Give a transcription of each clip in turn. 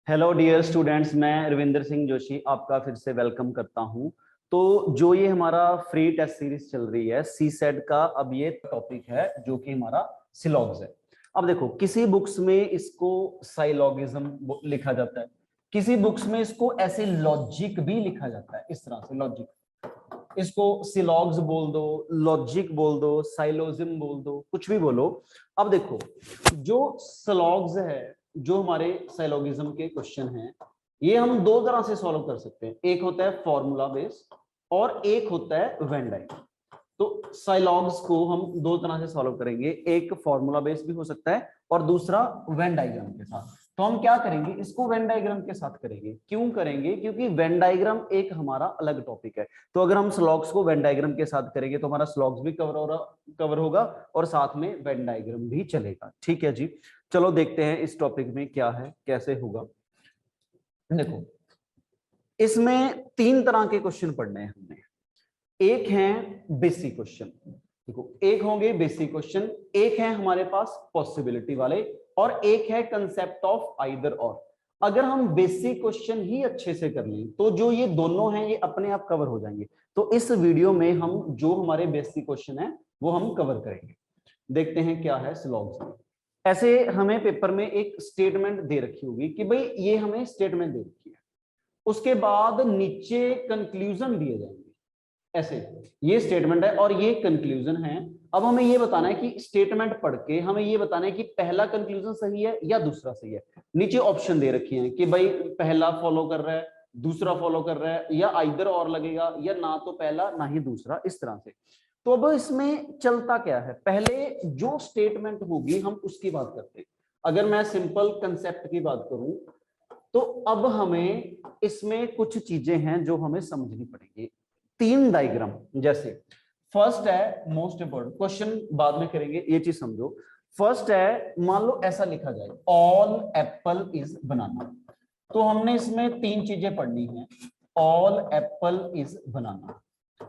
Hello dear students, मैं रविंदर सिंह जोशी आपका फिर से वेलकम करता हूं। तो जो ये हमारा फ्री टेस्ट सीरीज चल रही है सी सेट का, अब ये टॉपिक है जो कि हमारा सिलॉग्स है। अब देखो, किसी बुक्स में इसको साइलॉगिज्म लिखा जाता है, किसी बुक्स में इसको ऐसे लॉजिक भी लिखा जाता है, इस तरह से लॉजिक। इसको सिलॉग्स बोल दो, लॉजिक बोल दो, साइलोजिम बोल दो, कुछ भी बोलो। अब देखो, जो सिलॉग्स है, जो हमारे साइलोगिज्म के क्वेश्चन हैं, ये हम दो तरह से सॉल्व कर सकते हैं। एक होता है फॉर्मूला बेस्ड और एक होता है वेन डायग्राम। तो साइलॉग्स को हम दो तरह से सॉल्व करेंगे, एक फॉर्मूला बेस्ड भी हो सकता है और दूसरा वेन डायग्राम के साथ। तो हम क्या करेंगे, इसको वेन डायग्राम के साथ करेंगे। क्यों करेंगे? क्योंकि वेन डायग्राम एक हमारा अलग टॉपिक है। तो अगर हम स्लॉग्स को वेन डायग्राम के साथ करेंगे तो हमारा स्लॉग्स भी कवर होगा और साथ में वेन डायग्राम भी चलेगा। ठीक है जी, चलो देखते हैं इस टॉपिक में क्या है, कैसे होगा। देखो, इसमें तीन तरह के क्वेश्चन पढ़ने हैं हमने। एक है बेसिक क्वेश्चन, देखो एक होंगे बेसिक क्वेश्चन, एक है हमारे पास पॉसिबिलिटी वाले और एक है कंसेप्ट ऑफ आइदर और। अगर हम बेसिक क्वेश्चन ही अच्छे से कर लें तो जो ये दोनों हैं ये अपने आप कवर हो जाएंगे। तो इस वीडियो में हम जो हमारे बेसिक क्वेश्चन है वो हम कवर करेंगे। देखते हैं क्या है स्लॉग्स में। ऐसे हमें पेपर में एक स्टेटमेंट दे रखी होगी कि भाई ये हमें स्टेटमेंट दे रखी है, उसके बाद नीचे कंक्लूजन दिए जाएंगे। ऐसे ये स्टेटमेंट है और ये कंक्लूजन है। अब हमें ये बताना है कि स्टेटमेंट पढ़ के हमें ये बताना है कि पहला कंक्लूजन सही है या दूसरा सही है। नीचे ऑप्शन दे रखे हैं कि भाई पहला फॉलो कर रहा है, दूसरा फॉलो कर रहा है, या आइदर और लगेगा, या ना तो पहला ना ही दूसरा, इस तरह से। तो अब इसमें चलता क्या है, पहले जो स्टेटमेंट होगी हम उसकी बात करते हैं। अगर मैं सिंपल कंसेप्ट की बात करूं तो अब हमें इसमें कुछ चीजें हैं जो हमें समझनी पड़ेगी। तीन डायग्राम, जैसे फर्स्ट है मोस्ट इंपोर्टेंट क्वेश्चन, बाद में करेंगे, ये चीज समझो। फर्स्ट है, मान लो ऐसा लिखा जाए ऑल एप्पल इज बनाना। तो हमने इसमें तीन चीजें पढ़नी है, ऑल एप्पल इज बनाना।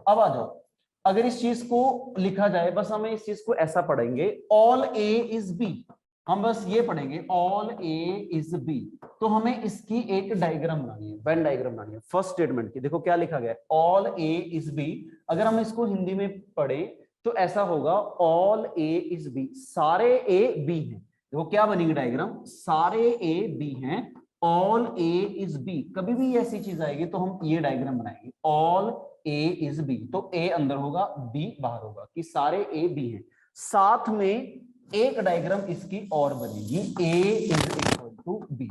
अब आ जाओ, अगर इस चीज को लिखा जाए, बस हमें इस चीज को ऐसा पढ़ेंगे ऑल ए इज बी। हम बस ये पढ़ेंगे ऑल ए इज बी। तो हमें इसकी एक डायग्राम बनानी है, वेन डायग्राम बनानी है फर्स्ट स्टेटमेंट की। देखो क्या लिखा गया है, ऑल ए इज बी। अगर हम इसको हिंदी में पढ़े तो ऐसा होगा ऑल ए इज बी, सारे ए बी हैं। देखो क्या बनेगी डायग्राम, सारे ए बी हैं, ऑल ए इज बी। कभी भी ऐसी चीज आएगी तो हम ये डायग्राम बनाएंगे, ऑल ए इज बी। तो ए अंदर होगा, बी बाहर होगा, कि सारे ए बी हैं। साथ में एक डायग्राम इसकी और बनेगी, ए इज इक्वल टू बी।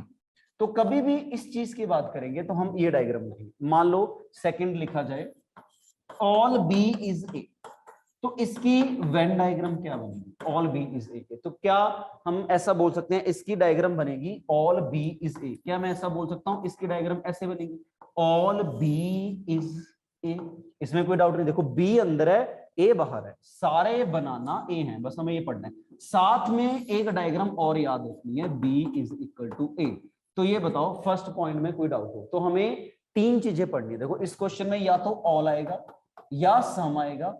तो कभी भी इस चीज की बात करेंगे तो हम ये डायग्राम नहीं। मान लो सेकंड लिखा जाए ऑल बी इज ए, तो इसकी वेन डायग्राम क्या बनेगी, ऑल बी इज ए। तो क्या हम ऐसा बोल सकते हैं इसकी डायग्राम बनेगी ऑल बी इज ए? क्या मैं ऐसा बोल सकता हूं इसकी डायग्राम ऐसे बनेगी, ऑल बी इज ए? इसमें कोई डाउट नहीं। देखो बी अंदर है, ए बाहर है, सारे बनाना ए हैं, बस हमें ये पढ़ना है। साथ में एक डायग्राम और याद रखनी है, बी इज इक्वल टू ए। तो ये बताओ फर्स्ट पॉइंट में कोई डाउट हो तो हमें तीन चीजें पढ़नी है। देखो इस क्वेश्चन में या तो ऑल आएगा, या सम आएगा,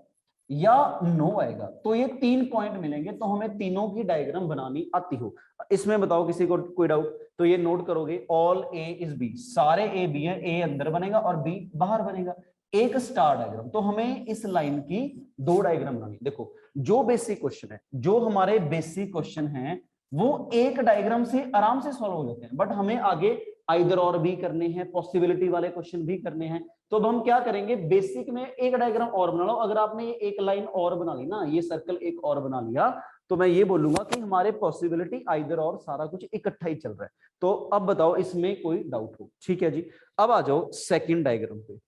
या नो आएगा। तो ये तीन पॉइंट मिलेंगे, तो हमें तीनों की डायग्राम बनानी आती हो। इसमें बताओ किसी को कोई डाउट तो ये नोट करोगे, ऑल ए इज बी, सारे ए बी है, ए अंदर बनेगा और बी बाहर बनेगा, एक स्टार डायग्राम। तो हमें इस लाइन की दो डायग्राम बनानी। देखो जो बेसिक क्वेश्चन है, जो हमारे बेसिक क्वेश्चन है, वो एक डायग्राम से आराम से सॉल्व हो जाते हैं, बट हमें आगे आइदर और भी करने हैं, पॉसिबिलिटी वाले क्वेश्चन भी करने हैं। तो अब हम क्या करेंगे, बेसिक में एक डायग्राम और बना लो। अगर आपने ये एक लाइन और बना ली ना, ये सर्कल एक और बना लिया, तो मैं ये बोलूंगा कि हमारे पॉसिबिलिटी आइदर और सारा कुछ इकट्ठा ही चल रहा है। तो अब बताओ इसमें कोई डाउट हो? ठीक है जी, अब आ जाओ सेकंड डायग्राम पे।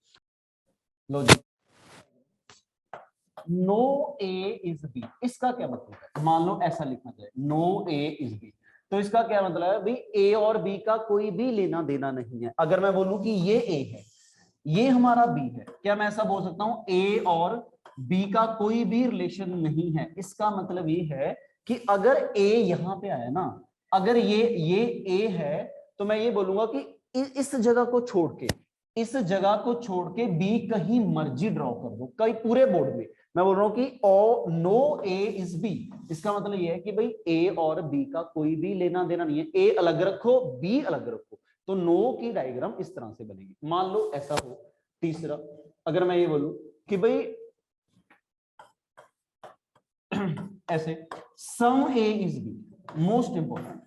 लो जी, नो ए इज बी, इसका क्या मतलब है? मान लो ऐसा लिखा जाए नो ए इज बी, तो इसका क्या मतलब है भाई, ए और बी का कोई भी लेना देना नहीं है। अगर मैं बोलूं कि ये ए है, ये हमारा बी है, क्या मैं ऐसा बोल सकता हूं ए और बी का कोई भी रिलेशन नहीं है? इसका मतलब ये है कि अगर ए यहां पे आया ना, अगर ये ए है, तो मैं ये बोलूंगा कि इस जगह को छोड़ के, इस जगह को छोड़ के बी कहीं मर्जी ड्रॉ कर दो, कहीं पूरे बोर्ड में। मैं बोल रहा हूं कि oh no A is B, इसका मतलब ये है कि भाई ए और बी का कोई भी लेना देना नहीं है। ए अलग रखो, बी अलग रखो, तो नो की डायग्राम इस तरह से बनेगी। मान लो ऐसा हो। तीसरा, अगर मैं ये बोलूं कि भाई ऐसे सम ए इज बी, मोस्ट इंपॉर्टेंट,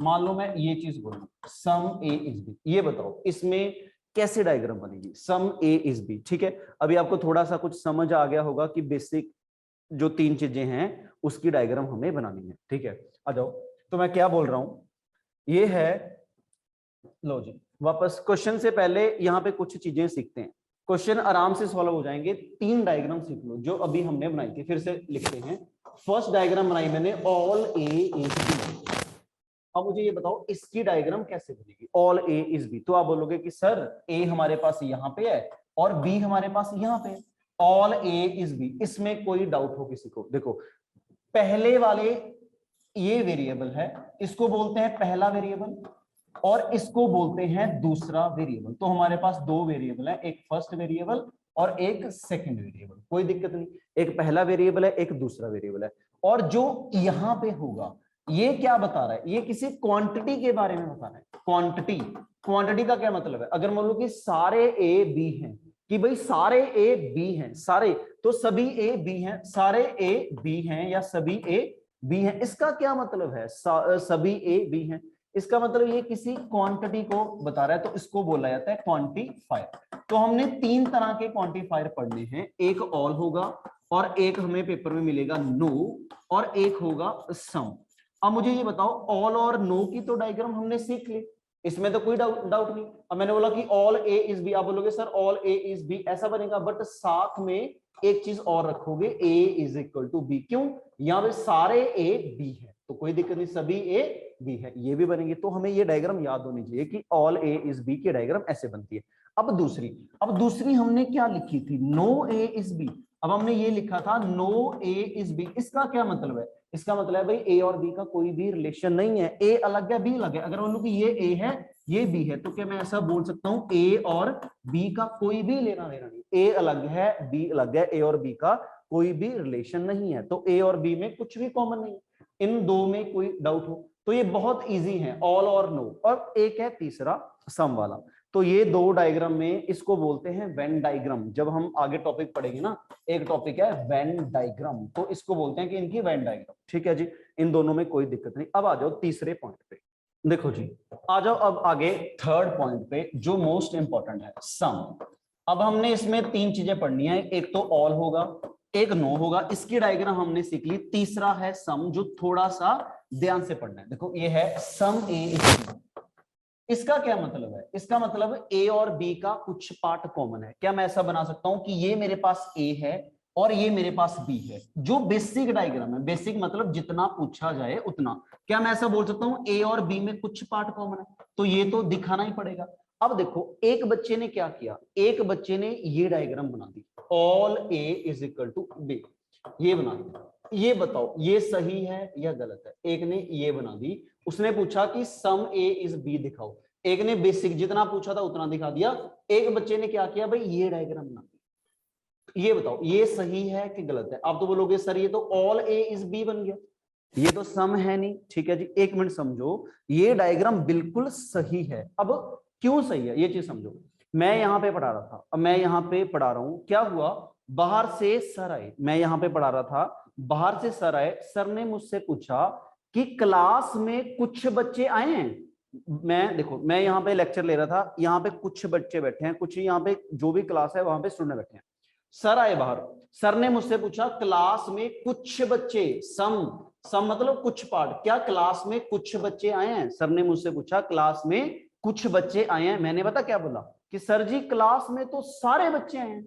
मान लो मैं ये चीज बोलूं सम ए इज बी, ये बताओ इसमें कैसे डायग्राम बनेगी सम ए इज बी। ठीक है, अभी आपको थोड़ा सा कुछ समझ आ गया होगा कि बेसिक जो 3 चीजें हैं उसकी डायग्राम हमें बनानी है। ठीक है, आ जाओ। तो मैं क्या बोल रहा हूं, ये है, लो जी वापस क्वेश्चन से पहले यहाँ पे कुछ चीजें सीखते हैं, क्वेश्चन आराम से सॉल्व हो जाएंगे। 3 डायग्राम सीख लो जो अभी हमने बनाई थी, फिर से लिखते हैं। फर्स्ट डायग्राम बनाई मैंने, ऑल ए इज बी। अब मुझे ये बताओ इसकी डायग्राम कैसे बनेगी, ऑल ए इज बी। तो आप बोलोगे कि सर ए हमारे पास यहाँ पे है और बी हमारे पास यहाँ पे है, ऑल ए इज बी, इसमें कोई डाउट हो किसी को? देखो पहले वाले ये वेरिएबल है, इसको बोलते हैं पहला वेरिएबल और इसको बोलते हैं दूसरा वेरिएबल। तो हमारे पास 2 वेरिएबल है, एक फर्स्ट वेरिएबल और एक सेकंड वेरिएबल, कोई दिक्कत नहीं। एक पहला वेरिएबल है, एक दूसरा वेरिएबल है। और जो यहां पे होगा ये क्या बता रहा है, ये किसी क्वांटिटी के बारे में बता रहा है। क्वांटिटी, क्वांटिटी का क्या मतलब है, अगर मान लो कि सारे ए बी हैं, कि भाई सारे ए बी हैं, सारे, तो सभी ए बी हैं, सारे ए बी हैं या सभी ए बी हैं, इसका क्या मतलब है सभी ए बी हैं, इसका मतलब ये किसी क्वांटिटी को बता रहा है, तो इसको बोला जाता है क्वांटिफायर। तो हमने 3 तरह के क्वांटिफायर पढ़ने हैं, एक ऑल होगा और एक हमें पेपर में मिलेगा नो और एक होगा सम। अब मुझे ये बताओ ऑल और नो की तो डायग्राम हमने सीख ली, इसमें तो कोई डाउट नहीं। अब मैंने बोला कि ऑल ए इज बी, आप बोलोगे sir all A is B ऐसा बनेगा, बट साथ में एक चीज और रखोगे, A is equal to B. क्यों? यहाँ पे सारे ए बी है तो कोई दिक्कत नहीं, सभी ए बी है, ये भी बनेंगे। तो हमें ये डायग्राम याद होनी चाहिए कि ऑल ए इज बी की डायग्राम ऐसे बनती है। अब दूसरी हमने क्या लिखी थी, नो ए इज बी। अब हमने ये लिखा था नो ए इज बी, इसका क्या मतलब है, इसका मतलब है भाई ए और बी का कोई भी रिलेशन नहीं है, ए अलग है बी अलग है। अगर मान लो कि ये ए है ये बी है, तो क्या मैं ऐसा बोल सकता हूं ए और बी का कोई भी लेना देना नहीं, ए अलग है बी अलग है, ए और बी का कोई भी रिलेशन नहीं है, तो ए और बी में कुछ भी कॉमन नहीं, इन 2 में कोई डाउट हो तो ये बहुत इजी है, ऑल और नो। और एक है तीसरा सम वाला। तो ये 2 डायग्राम में इसको बोलते हैं वेन डायग्राम। जब हम आगे टॉपिक पढ़ेंगे ना, एक टॉपिक है वेन डायग्राम, तो इसको बोलते हैं कि इनकी वेन डायग्राम। ठीक है जी, इन दोनों में कोई दिक्कत नहीं। अब आ जाओ तीसरे पॉइंट पे, देखो जी आ जाओ अब आगे थर्ड पॉइंट पे जो मोस्ट इंपॉर्टेंट है, सम। अब हमने इसमें 3 चीजें पढ़नी है, एक तो ऑल होगा, एक नो होगा, इसकी डायग्राम हमने सीख ली। तीसरा है सम, जो थोड़ा सा ध्यान से पढ़ना है। देखो ये है सम ए इज बी, इसका क्या मतलब है, इसका मतलब ए और बी का कुछ पार्ट कॉमन है। क्या मैं ऐसा बना सकता हूं कि ये मेरे पास ए है और ये मेरे पास बी है, जो बेसिक डायग्राम है, बेसिक मतलब जितना पूछा जाए उतना। क्या मैं ऐसा बोल सकता हूं ए और बी में कुछ पार्ट कॉमन है, तो ये तो दिखाना ही पड़ेगा। अब देखो एक बच्चे ने क्या किया, एक बच्चे ने ये डायग्राम बना दी, all A is equal to B, ये बना दिया। ये बताओ ये सही है या गलत है? एक ने ये बना दी, उसने पूछा कि सम ए इज बी दिखाओ, एक ने बेसिक जितना पूछा था उतना दिखा दिया, एक बच्चे ने क्या किया भाई ये डायग्राम बना दी। ये बताओ ये सही है कि गलत है? आप तो बोलोगे सर ये तो ऑल ए इज बी बन गया, ये तो सम है नहीं। ठीक है जी, एक मिनट समझो, ये डायग्राम बिल्कुल सही है। अब क्यों सही है ये चीज समझो। मैं यहाँ पे पढ़ा रहा था, अब मैं यहाँ पे पढ़ा रहा हूं, क्या हुआ, बाहर से सर आए, मैं यहाँ पे पढ़ा रहा था, बाहर से सर आए, सर ने मुझसे पूछा कि क्लास में कुछ बच्चे आए हैं। मैं देखो मैं यहाँ पे लेक्चर ले रहा था, यहाँ पे कुछ बच्चे बैठे हैं, कुछ यहाँ पे जो भी क्लास है वहां पे स्टूडेंट बैठे हैं। सर आए बाहर, सर ने मुझसे पूछा क्लास में कुछ बच्चे, सम मतलब कुछ पार्ट, क्या क्लास में कुछ बच्चे आए हैं? सर ने मुझसे पूछा क्लास में कुछ बच्चे आए हैं, मैंने पता क्या बोला कि सर जी क्लास में तो सारे बच्चे आए हैं,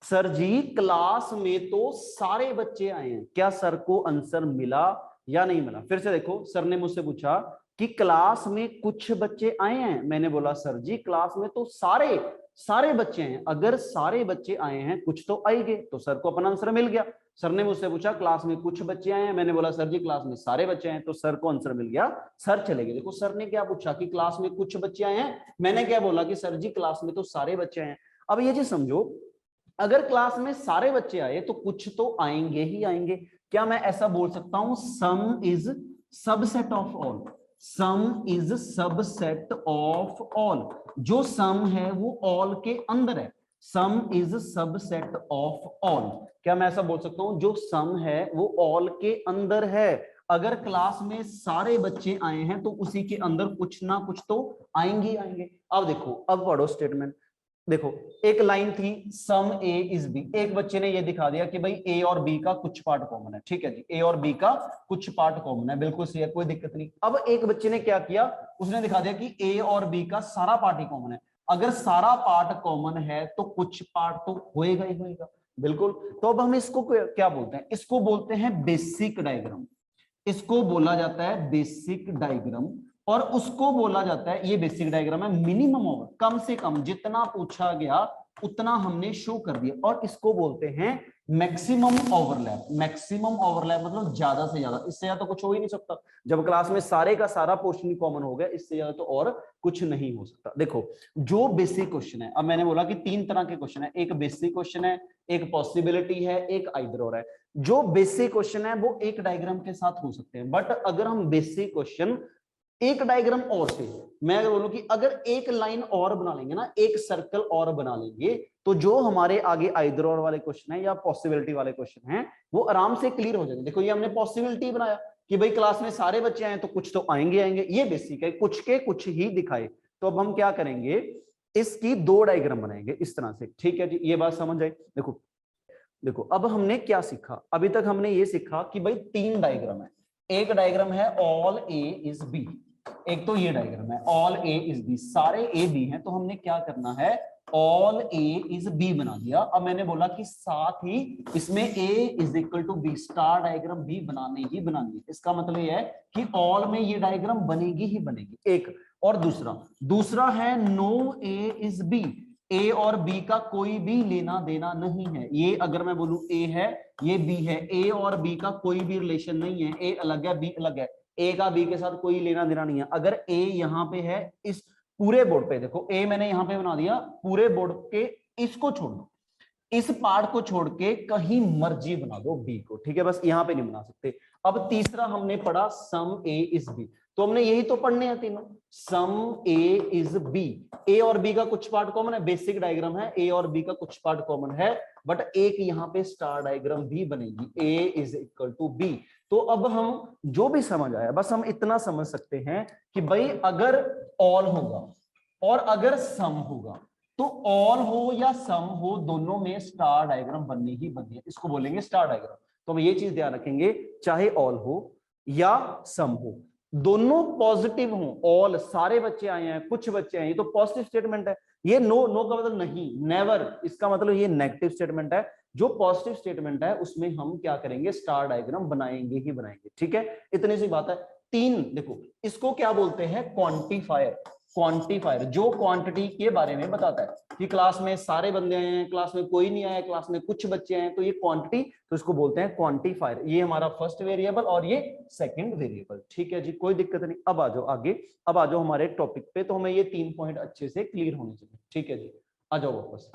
सर जी क्लास में तो सारे बच्चे आए हैं। क्या सर को आंसर मिला या नहीं मिला? फिर से देखो, सर ने मुझसे पूछा कि क्लास में कुछ बच्चे आए हैं, मैंने बोला सर जी क्लास में तो सारे बच्चे हैं, अगर सारे बच्चे आए हैं कुछ तो आएंगे, तो सर को अपना आंसर मिल गया। सर ने मुझसे पूछा क्लास में कुछ बच्चे आए हैं, मैंने बोला सर जी क्लास में सारे बच्चे हैं, तो सर को आंसर मिल गया, सर चले गए। देखो सर ने क्या पूछा कि क्लास में कुछ बच्चे आए हैं, मैंने क्या बोला कि सर जी क्लास में तो सारे बच्चे हैं। अब ये चीज समझो, अगर क्लास में सारे बच्चे आए तो कुछ तो आएंगे ही आएंगे। क्या मैं ऐसा बोल सकता हूं सम is subset of all? Some is subset of all. जो सम है वो ऑल के अंदर है, सम इज सबसेट ऑफ ऑल। क्या मैं ऐसा बोल सकता हूं जो सम है वो ऑल के अंदर है? अगर क्लास में सारे बच्चे आए हैं तो उसी के अंदर कुछ ना कुछ तो आएंगे आएंगे। अब देखो, अब पढ़ो स्टेटमेंट। देखो एक लाइन थी सम ए इज बी, एक बच्चे ने ये दिखा दिया कि भाई ए और बी का कुछ पार्ट कॉमन है। ठीक है जी, ए और बी का कुछ पार्ट कॉमन है, बिल्कुल सही है, कोई दिक्कत नहीं। अब एक बच्चे ने क्या किया, उसने दिखा दिया कि ए और बी का सारा पार्ट ही कॉमन है। अगर सारा पार्ट कॉमन है तो कुछ पार्ट तो होएगा ही होएगा, बिल्कुल। तो अब हम इसको क्या बोलते हैं? इसको बोलते हैं बेसिक डायग्राम। इसको बोला जाता है बेसिक डायग्राम, और उसको बोला जाता है, ये बेसिक डायग्राम है, मिनिमम ओवर, कम से कम जितना पूछा गया उतना हमने शो कर दिया। और इसको बोलते हैं मैक्सिमम ओवरलैप। मैक्सिमम ओवरलैप मतलब ज्यादा से ज्यादा, इससे ज्यादा तो कुछ हो ही नहीं सकता। जब क्लास में सारे का सारा पोर्शन ही कॉमन हो गया, इससे ज्यादा तो और कुछ नहीं हो सकता। देखो जो बेसिक क्वेश्चन है, अब मैंने बोला कि 3 तरह के क्वेश्चन है, एक बेसिक क्वेश्चन है, एक पॉसिबिलिटी है, एक आइदर और है। जो बेसिक क्वेश्चन है वो एक डायग्राम के साथ हो सकते हैं, बट अगर हम बेसिक क्वेश्चन एक डायग्राम और से, मैं अगर बोलूं कि अगर एक लाइन और बना लेंगे ना, एक सर्कल और बना लेंगे, तो जो हमारे आगे आइदर और वाले क्वेश्चन है या पॉसिबिलिटी वाले क्वेश्चन है वो आराम से क्लियर हो जाएंगे। देखो ये हमने पॉसिबिलिटी बनाया कि भाई क्लास में सारे बच्चे आए तो कुछ तो आएंगे आएंगे, ये बेसिक है, कुछ के कुछ ही दिखाए। तो अब हम क्या करेंगे, इसकी 2 डायग्राम बनाएंगे इस तरह से। ठीक है जी, ये बात समझ आई। देखो देखो अब हमने क्या सीखा, अभी तक हमने ये सीखा कि भाई 3 डायग्राम है। एक डायग्राम है ऑल ए इज बी, एक तो ये डायग्राम है ऑल ए इज बी, सारे ए बी हैं, तो हमने क्या करना है, ऑल ए इज बी बना दिया। अब मैंने बोला कि साथ ही इसमें A is equal to B, star diagram भी बनानी ही बनानी है। इसका मतलब ये है कि ऑल में ये डायग्राम बनेगी ही बनेगी, एक। और दूसरा है नो ए इज बी, ए और बी का कोई भी लेना देना नहीं है। ये अगर मैं बोलूं ए है, ये बी है, ए और बी का कोई भी रिलेशन नहीं है, ए अलग है बी अलग है, ए का बी के साथ कोई लेना देना नहीं है। अगर ए यहाँ पे है, इस पूरे बोर्ड पे देखो, ए मैंने यहाँ पे बना दिया, पूरे बोर्ड के इसको छोड़ दो, इस पार्ट को छोड़ के कहीं मर्जी बना दो बी को, ठीक है, बस यहाँ पे नहीं बना सकते। अब तीसरा हमने पढ़ा सम ए इज बी, तो हमने यही तो पढ़ने हैं तीनों, सम ए इज बी। ए और बी का कुछ पार्ट कॉमन है, बेसिक डायग्राम है, ए और बी का कुछ पार्ट कॉमन है, बट एक यहाँ पे स्टार डायग्राम भी बनेगी, ए इज इक्वल टू बी। तो अब हम जो भी समझ आया, बस हम इतना समझ सकते हैं कि भाई अगर ऑल होगा और अगर सम होगा, तो ऑल हो या सम हो, दोनों में स्टार डायग्राम बननी ही बननी है, इसको बोलेंगे स्टार डायग्राम। तो हम ये चीज ध्यान रखेंगे, चाहे ऑल हो या सम हो, दोनों पॉजिटिव हो, ऑल सारे बच्चे आए हैं, कुछ बच्चे आए हैं, तो पॉजिटिव स्टेटमेंट है। ये नो, नो का मतलब नहीं, नेवर, इसका मतलब ये नेगेटिव स्टेटमेंट है। जो पॉजिटिव स्टेटमेंट है उसमें हम क्या करेंगे, स्टार डायग्राम बनाएंगे ही बनाएंगे, ठीक है, इतनी सी बात है। 3 देखो, इसको क्या बोलते हैं, क्वांटिफायर। क्वांटिफायर जो क्वांटिटी के बारे में बताता है कि क्लास में सारे बंदे आए हैं, क्लास में कोई नहीं आया, क्लास में कुछ बच्चे आए हैं, तो ये क्वांटिटी, तो इसको बोलते हैं क्वांटिफायर। ये हमारा फर्स्ट वेरिएबल और ये सेकंड वेरिएबल, ठीक है जी, कोई दिक्कत नहीं। अब आ जाओ आगे, अब आ जाओ हमारे टॉपिक पे, तो हमें ये 3 पॉइंट अच्छे से क्लियर होने चाहिए, ठीक है जी। आ जाओ वापस,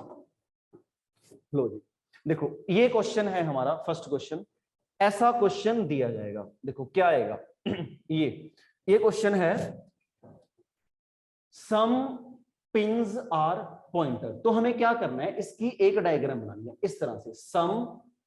लो जी। देखो ये क्वेश्चन है हमारा फर्स्ट क्वेश्चन, ऐसा क्वेश्चन दिया जाएगा, देखो क्या आएगा ये क्वेश्चन है, सम पिन्स आर पॉइंटर। तो हमें क्या करना है, इसकी एक डायग्राम बनानी है इस तरह से, सम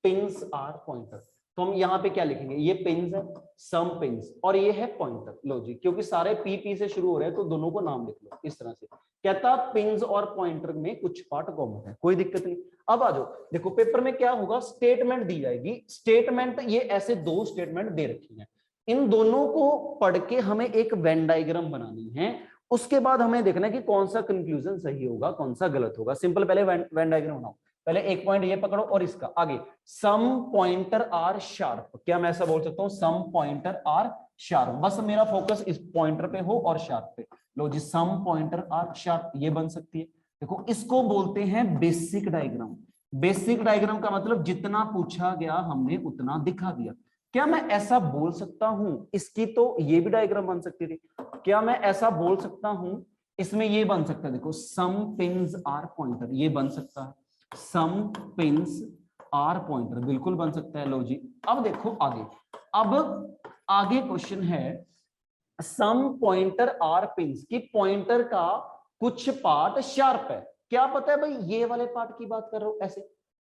पिन्स आर पॉइंटर। तो हम यहाँ पे क्या लिखेंगे, ये पिन्स है, सम पिन्स, और ये है पॉइंटर। लो जी, क्योंकि सारे पी से शुरू हो रहे हैं तो दोनों को नाम लिख लो इस तरह से। कहता पिन्स और पॉइंटर में कुछ पार्ट कॉमन है, कोई दिक्कत नहीं। अब आ जाओ, देखो पेपर में क्या होगा, स्टेटमेंट दी जाएगी। स्टेटमेंट, ये ऐसे 2 स्टेटमेंट दे रखी है, इन दोनों को पढ़ के हमें एक वेन डायग्राम बनानी है। उसके बाद हमें देखना है कि कौन सा कंक्लूजन सही होगा, कौन सा गलत होगा। सिंपल, पहले वेन डायग्राम बनाओ, पहले एक पॉइंट ये पकड़ो और इसका आगे, सम पॉइंटर आर शार्प। क्या मैं ऐसा बोल सकता हूं, सम पॉइंटर आर शार्प, बस मेरा फोकस इस पॉइंटर पे हो और शार्प पे। लो जी, सम पॉइंटर आर शार्प, ये बन सकती है। देखो इसको बोलते हैं बेसिक डायग्राम। बेसिक डायग्राम का मतलब जितना पूछा गया हमने उतना दिखा दिया। क्या मैं ऐसा बोल सकता हूं, इसकी तो ये भी डायग्राम बन सकती थी। क्या मैं ऐसा बोल सकता हूं, इसमें ये बन सकता है, देखो सम पिन्स आर पॉइंटर, ये बन सकता है, सम पिन्स आर पॉइंटर, बिल्कुल बन सकता है। लो जी, अब देखो आगे, अब आगे क्वेश्चन है, सम पॉइंटर आर पिंस की पॉइंटर का कुछ पार्ट शार्प है। क्या पता है भाई ये वाले पार्ट की बात कर रहा हूं ऐसे,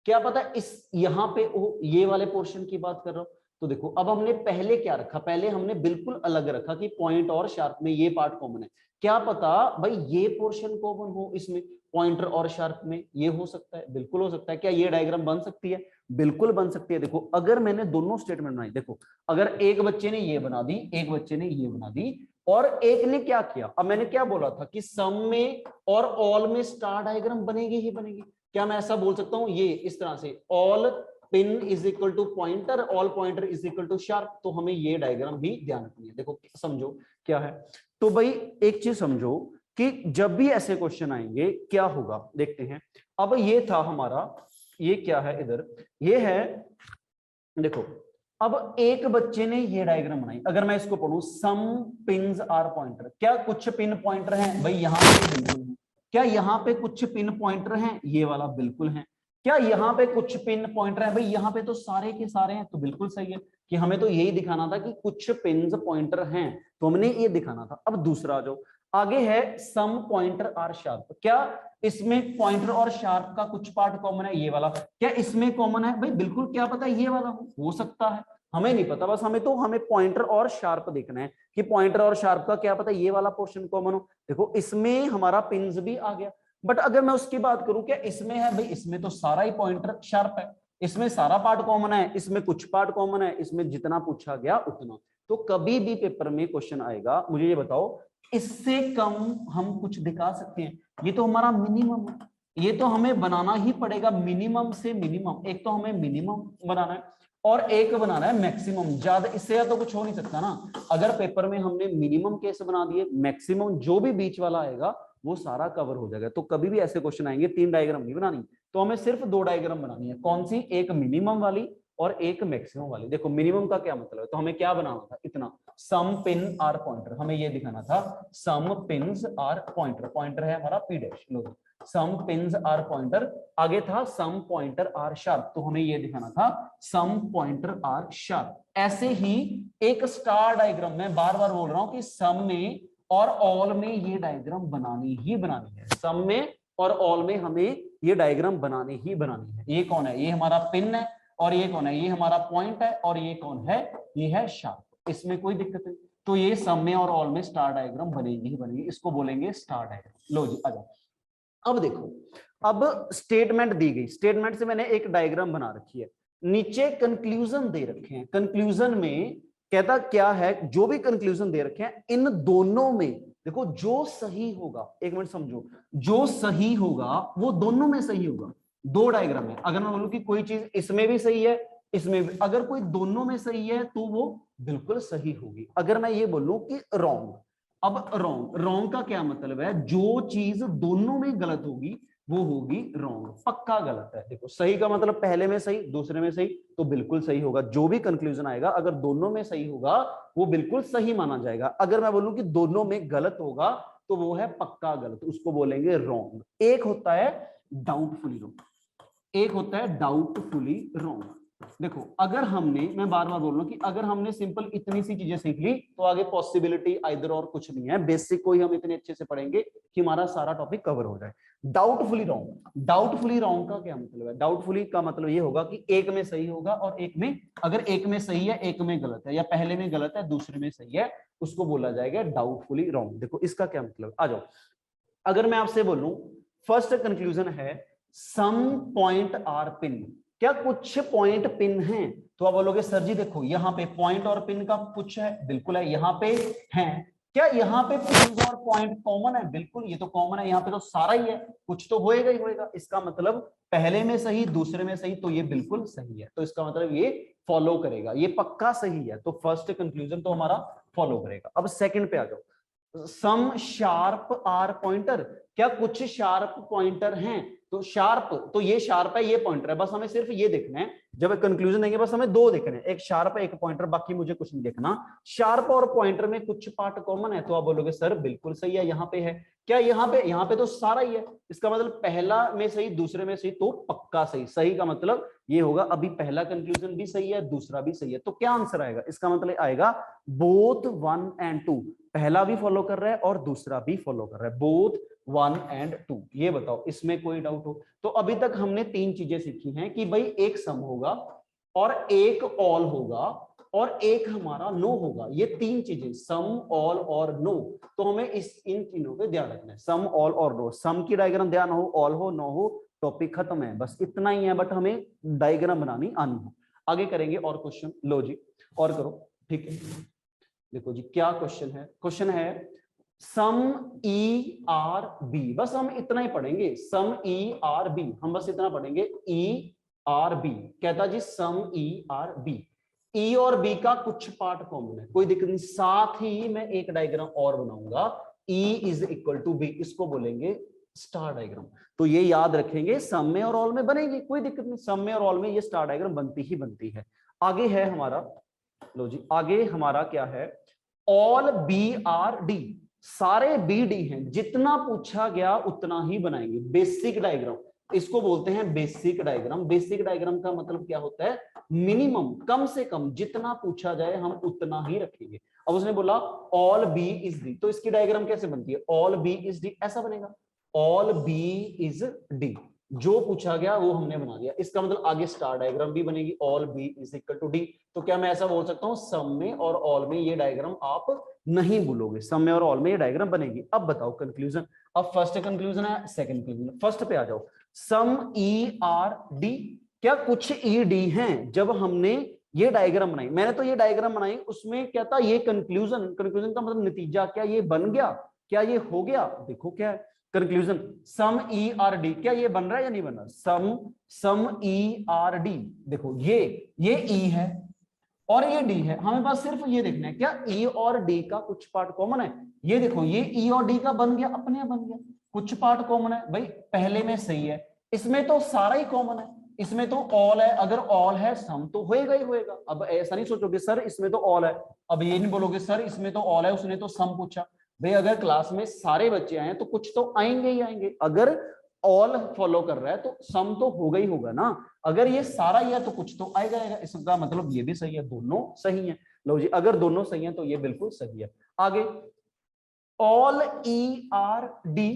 क्या पता है इस यहां पे ये वाले पोर्शन की बात कर रहा हूं। तो देखो अब हमने पहले क्या रखा, पहले हमने बिल्कुल अलग रखा कि पॉइंट और शार्प में ये पार्ट कॉमन है। क्या पता भाई ये पोर्शन कॉमन हो इसमें, पॉइंटर और शार्प में, ये हो सकता है, बिल्कुल हो सकता है। क्या ये डायग्राम बन सकती है? बिल्कुल बन सकती है। देखो अगर मैंने दोनों स्टेटमेंट बनाई, देखो अगर एक बच्चे ने ये बना दी, एक बच्चे ने ये बना दी, और एक ने क्या किया, अब मैंने क्या बोला था कि सम में और ऑल में स्टार डायग्राम बनेगी ही बनेगी। क्या मैं ऐसा बोल सकता हूं ये इस तरह से, all pin is equal to pointer, all pointer is equal to sharp, तो हमें ये डायग्राम भी ध्यान रखनी है। देखो समझो क्या है, तो भाई एक चीज समझो कि जब भी ऐसे क्वेश्चन आएंगे क्या होगा देखते हैं। अब ये था हमारा, ये क्या है इधर, ये है देखो, अब एक बच्चे ने ये डायग्राम बनाई, अगर मैं इसको पढ़ूं सम पिन्स आर पॉइंटर, क्या कुछ पिन पॉइंटर हैं भाई यहाँ पे? बिल्कुल है। क्या यहाँ पे कुछ पिन पॉइंटर हैं? ये वाला बिल्कुल है। क्या यहाँ पे कुछ पिन पॉइंटर हैं भाई? यहाँ पे तो सारे के सारे हैं, तो बिल्कुल सही है कि हमें तो यही दिखाना था कि कुछ पिन्स पॉइंटर हैं, तो हमने ये दिखाना था। अब दूसरा जो आगे है सम पॉइंटर आर शार्प, क्या इसमें पॉइंटर और शार्प का कुछ पार्ट कॉमन है? ये वाला क्या इसमें कॉमन है भाई? बिल्कुल, क्या पता ये वाला हो सकता है, हमें नहीं पता, बस हमें पॉइंटर और शार्प देखना है कि पॉइंटर और शार्प का क्या पता ये वाला पोर्शन कॉमन हो। देखो इसमें हमारा पिन्स भी आ गया, बट अगर मैं उसकी बात करूं क्या इसमें है भाई? इसमें तो सारा ही पॉइंटर शार्प है, इसमें सारा पार्ट कॉमन है, इसमें कुछ पार्ट कॉमन है, इसमें जितना पूछा गया उतना। तो कभी भी पेपर में क्वेश्चन आएगा, मुझे ये बताओ इससे कम हम कुछ दिखा सकते हैं? ये तो हमारा मिनिमम है, ये तो हमें बनाना ही पड़ेगा मिनिमम से मिनिमम। एक तो हमें मिनिमम बनाना है और एक बनाना है मैक्सिमम, ज्यादा इससे ज्यादा तो कुछ हो नहीं सकता ना। अगर पेपर में हमने मिनिमम केस बना दिए, मैक्सिमम जो भी बीच वाला आएगा वो सारा कवर हो जाएगा। तो कभी भी ऐसे क्वेश्चन आएंगे 3 डायग्राम नहीं बनानी, तो हमें सिर्फ 2 डायग्राम बनानी है। कौन सी? एक मिनिमम वाली और एक मैक्सिमम वाली। देखो मिनिमम का क्या मतलब है, तो हमें क्या बनाना था, इतना सम पिन आर पॉइंटर, हमें ये दिखाना था some pins are pointer, pointer है हमारा पी डैश, लो सम पिन्स आर पॉइंटर। आगे था सम पॉइंटर आर शार्प, तो हमें ये दिखाना था सम पॉइंटर आर शार्प। ऐसे ही एक स्टार डायग्राम, मैं बार बार बोल रहा हूं कि सम में और ऑल में ये डायग्राम बनानी ही बनानी है, सम में और ऑल में हमें ये डायग्राम बनानी ही बनानी है। ये कौन है? ये हमारा पिन है, और ये कौन है? ये हमारा पॉइंट है, और ये कौन है? ये है शार्प। इसमें कोई दिक्कत नहीं, तो ये सम में और ऑल में स्टार डायग्राम बनेगी ही बनेगी, इसको बोलेंगे स्टार डायग्राम। लो जी आ जाओ। अब देखो, अब स्टेटमेंट दी गई, स्टेटमेंट से मैंने एक डायग्राम बना रखी है, नीचे कंक्लूजन दे रखे हैं। कंक्लूजन में कहता क्या है, जो भी कंक्लूजन दे रखे हैं इन दोनों में देखो जो सही होगा, एक मिनट समझो, जो सही होगा वो दोनों में सही होगा। 2 डायग्राम है, अगर मैं बोलूं कि कोई चीज इसमें भी सही है इसमें भी, अगर कोई दोनों में सही है तो वो बिल्कुल सही होगी। अगर मैं ये बोलूं कि रॉन्ग, अब रॉन्ग, रॉन्ग का क्या मतलब है? जो चीज दोनों में गलत होगी वो होगी रॉन्ग, पक्का गलत है। देखो सही का मतलब पहले में सही दूसरे में सही, तो बिल्कुल सही होगा। जो भी कंक्लूजन आएगा अगर दोनों में सही होगा वो बिल्कुल सही माना जाएगा। अगर मैं बोलूं कि दोनों में गलत होगा तो वो है पक्का गलत, उसको बोलेंगे रॉन्ग। एक होता है डाउटफुली रॉन्ग, एक होता है डाउटफुली रॉन्ग। देखो अगर हमने, मैं बार बार बोल रहा हूं कि अगर हमने सिंपल इतनी सी चीजें सीख ली तो आगे पॉसिबिलिटी आइदर और कुछ नहीं है, बेसिक को ही हम इतने अच्छे से पढ़ेंगे कि हमारा सारा टॉपिक कवर हो जाए। डाउटफुली रॉन्ग, डाउटफुली रॉन्ग का क्या मतलब है? डाउटफुली का मतलब ये होगा कि एक में सही होगा और एक में, अगर एक में सही है एक में गलत है, या पहले में गलत है दूसरे में सही है, उसको बोला जाएगा डाउटफुली रॉन्ग। देखो इसका क्या मतलब, आ जाओ। अगर मैं आपसे बोलूं फर्स्ट कंक्लूजन है सम पॉइंट आर पिन, क्या कुछ पॉइंट पिन हैं? तो आप बोलोगे सर जी देखो यहाँ पे पॉइंट और पिन का कुछ है, बिल्कुल है, यहाँ पे है। क्या यहाँ पे पिन और पॉइंट कॉमन है? बिल्कुल, ये तो कॉमन है, यहाँ पे तो सारा ही है, कुछ तो होएगा ही होएगा। इसका मतलब पहले में सही दूसरे में सही, तो ये बिल्कुल सही है, तो इसका मतलब ये फॉलो करेगा, ये पक्का सही है। तो फर्स्ट कंक्लूजन तो हमारा फॉलो करेगा। अब सेकंड पे आ जाओ, सम शार्प आर पॉइंटर, क्या कुछ शार्प पॉइंटर हैं? तो शार्प, तो ये शार्प है, ये पॉइंटर है, बस हमें सिर्फ ये देखना है। जब कंक्लूजन देंगे बस हमें दो देखने हैं, एक शार्प एक पॉइंटर, बाकी मुझे कुछ नहीं देखना। शार्प और पॉइंटर में कुछ पार्ट कॉमन है, तो आप बोलोगे सर बिल्कुल सही है, यहाँ पे है क्या, यहाँ पे तो सारा ही है। इसका मतलब पहला में सही, दूसरे में सही, तो पक्का सही। सही का मतलब ये होगा, अभी पहला कंक्लूजन भी सही है, दूसरा भी सही है, तो क्या आंसर आएगा? इसका मतलब आएगा बोथ 1 and 2, पहला भी फॉलो कर रहा है और दूसरा भी फॉलो कर रहा है, बोथ 1 and 2। ये बताओ इसमें कोई डाउट हो? तो अभी तक हमने तीन चीजें सीखी हैं कि भाई एक सम होगा और एक ऑल होगा और एक हमारा नो होगा। ये तीन चीजें, सम, ऑल और नो, तो हमें इन तीनों पे ध्यान रखना है। सम, ऑल और नो। सम की डायग्राम ध्यान हो, ऑल हो, नो हो, टॉपिक खत्म है, बस इतना ही है। बट हमें डायग्राम बनानी आनी हो। आगे करेंगे और क्वेश्चन। लो जी और करो, ठीक है। देखो जी क्या क्वेश्चन है। क्वेश्चन है सम ई आर बी, बस हम इतना ही पढ़ेंगे, सम ई आर बी, हम बस इतना पढ़ेंगे, ई आर बी। कहता जी सम ई आर बी, ई और बी का कुछ पार्ट कॉमन है, कोई दिक्कत नहीं। साथ ही मैं एक डायग्राम और बनाऊंगा, E is equal to B, इसको बोलेंगे स्टार डायग्राम। तो ये याद रखेंगे, सम में और ऑल में बनेगी, कोई दिक्कत नहीं, सम में और ऑल में ये स्टार डायग्राम बनती ही बनती है। आगे है हमारा, लो जी आगे हमारा क्या है, ऑल बी आर डी, सारे बी डी हैं, जितना पूछा गया उतना ही बनाएंगे। बेसिक डायग्राम, इसको बोलते हैं बेसिक डायग्राम। बेसिक डायग्राम का मतलब क्या होता है, मिनिमम, कम से कम जितना पूछा जाए हम उतना ही रखेंगे। अब उसने बोला ऑल बी इज डी, तो इसकी डायग्राम कैसे बनती है, ऑल बी इज डी ऐसा बनेगा, ऑल बी इज डी, जो पूछा गया वो हमने बना दिया। इसका मतलब आगे स्टार डायग्राम भी बनेगी, all B is equal to D. तो क्या मैं ऐसा बोल सकता हूं, सम में और ऑल में ये डायग्राम आप नहीं भूलोगे, सम में और ऑल में ये डायग्राम बनेगी। अब बताओ कंक्लूजन। अब फर्स्ट कंक्लूजन है, सेकंड कंक्लूजन, फर्स्ट पे आ जाओ। सम ई आर डी, क्या कुछ ई डी हैं? जब हमने ये डायग्राम बनाई, मैंने तो ये डायग्राम बनाई, उसमें क्या था, ये कंक्लूजन, कंक्लूजन का मतलब नतीजा, क्या ये बन गया, क्या ये हो गया? देखो क्या है कंक्लूजन, सम ई आर डी, क्या ये बन रहा है या नहीं बन रहा? सम ई आर डी, देखो ये ई है और ये डी है, हमें बस सिर्फ ये देखना है, क्या ई और डी का कुछ पार्ट कॉमन है? ये देखो ये ई और डी का बन गया, अपने आप बन गया, कुछ पार्ट कॉमन है भाई, पहले में सही है, इसमें तो सारा ही कॉमन है, इसमें तो ऑल है, अगर ऑल है सम तो होएगा ही होएगा। अब ऐसा नहीं सोचोगे सर इसमें तो ऑल है, अब ये नहीं बोलोगे सर इसमें तो ऑल है, उसने तो सम पूछा। भाई अगर क्लास में सारे बच्चे आए तो कुछ तो आएंगे ही आएंगे, अगर ऑल फॉलो कर रहा है तो सम तो होगा ही होगा ना, अगर ये सारा ही है तो कुछ तो आएगा आएगा। इसका मतलब ये भी सही है, दोनों सही है। लो जी अगर दोनों सही है तो ये बिल्कुल सही है। आगे ऑल ई आर डी,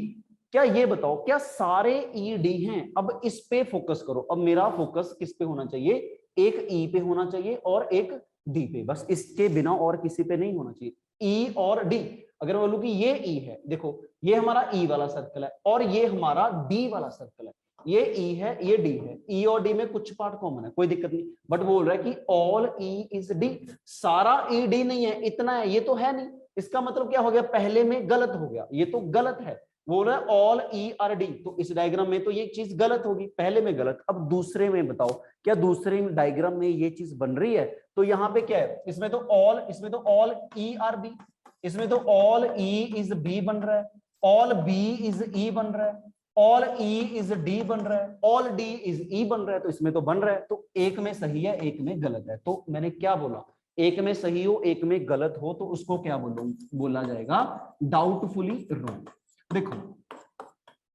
क्या ये बताओ क्या सारे ई डी हैं? अब इस पे फोकस करो, अब मेरा फोकस किस पे होना चाहिए, एक ई पे होना चाहिए और एक डी पे, बस इसके बिना और किसी पे नहीं होना चाहिए। ई और डी, अगर बोलूं कि ये ई है, देखो ये हमारा ई वाला सर्कल है और ये हमारा डी वाला सर्कल है, ये ई है ये डी है, ई और डी में कुछ पार्ट कॉमन है, कोई दिक्कत नहीं, बट बोल रहा है कि ऑल ई इज डी, सारा ई डी नहीं है, इतना है, ये तो है नहीं। इसका मतलब क्या हो गया, पहले में गलत हो गया, ये तो गलत है, बोल रहा है ऑल ई आर डी, तो इस डायग्राम में तो ये चीज गलत होगी, पहले में गलत। अब दूसरे में बताओ क्या दूसरे डायग्राम में ये चीज बन रही है? तो यहाँ पे क्या है, इसमें तो ऑल ई आर बी, इसमें तो ऑल ई इज बी बन रहा है, ऑल बी इज ई बन रहा है, ऑल ई इज डी बन रहा है, ऑल डी इज ई बन रहा है, तो इसमें तो बन रहा है, तो एक में सही है एक में गलत है। तो मैंने क्या बोला, एक में सही हो एक में गलत हो तो उसको क्या बोला जाएगा, डाउटफुली रॉन्ग। देखो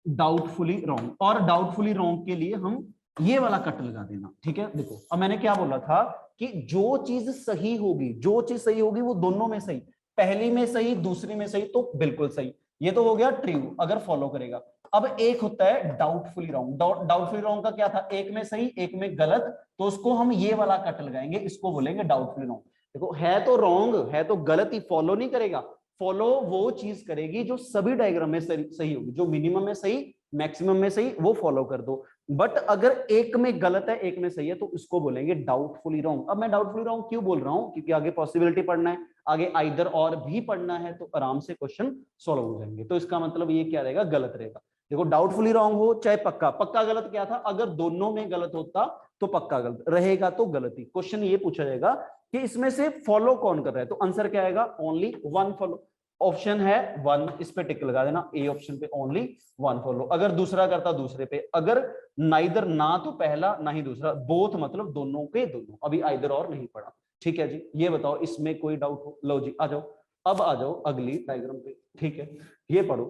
डाउटफुली रॉन्ग, और डाउटफुली रॉन्ग के लिए हम ये वाला कट लगा देना, ठीक है। देखो अब मैंने क्या बोला था कि जो चीज सही होगी वो दोनों में सही, पहली में सही दूसरी में सही तो बिल्कुल सही, ये तो हो गया ट्रू अगर फॉलो करेगा। अब एक होता है डाउटफुली रॉन्ग, डाउटफुली रॉन्ग का क्या था, एक में सही एक में गलत, तो उसको हम ये वाला कट लगाएंगे, इसको बोलेंगे डाउटफुली रॉन्ग। देखो है तो रॉन्ग, है तो गलत ही, फॉलो नहीं करेगा, फॉलो वो चीज करेगी जो सभी डायग्राम में सही होगी, जो मिनिमम में सही मैक्सिमम में सही वो फॉलो कर दो। बट अगर एक में गलत है एक में सही है तो इसको बोलेंगे डाउटफुली रॉन्ग। अब मैं डाउटफुली रॉन्ग क्यों बोल रहा हूं, क्योंकि आगे पॉसिबिलिटी पढ़ना है, आगे आइदर और भी पढ़ना है, तो आराम से क्वेश्चन सॉल्व हो जाएंगे। तो इसका मतलब ये क्या रहेगा, गलत रहेगा। देखो डाउटफुली रॉन्ग हो चाहे पक्का गलत क्या था, अगर दोनों में गलत होता तो पक्का गलत रहेगा, तो गलत ही। क्वेश्चन ये पूछा जाएगा कि इसमें से फॉलो कौन कर रहा है, तो आंसर क्या आएगा, ओनली वन फॉलो, ऑप्शन है 1, इस पे टिक लगा देना, ए ऑप्शन पे ओनली 1 फॉलो। अगर दूसरा करता दूसरे पे, अगर नाइदर ना तो पहला ना ही दूसरा, बोथ मतलब दोनों के दोनों, अभी आइदर और नहीं पढ़ा। ठीक है जी, ये बताओ इसमें कोई डाउट हो? लो जी आ जाओ, अब आ जाओ अगली डायग्राम पे। ठीक है, ये पढ़ो,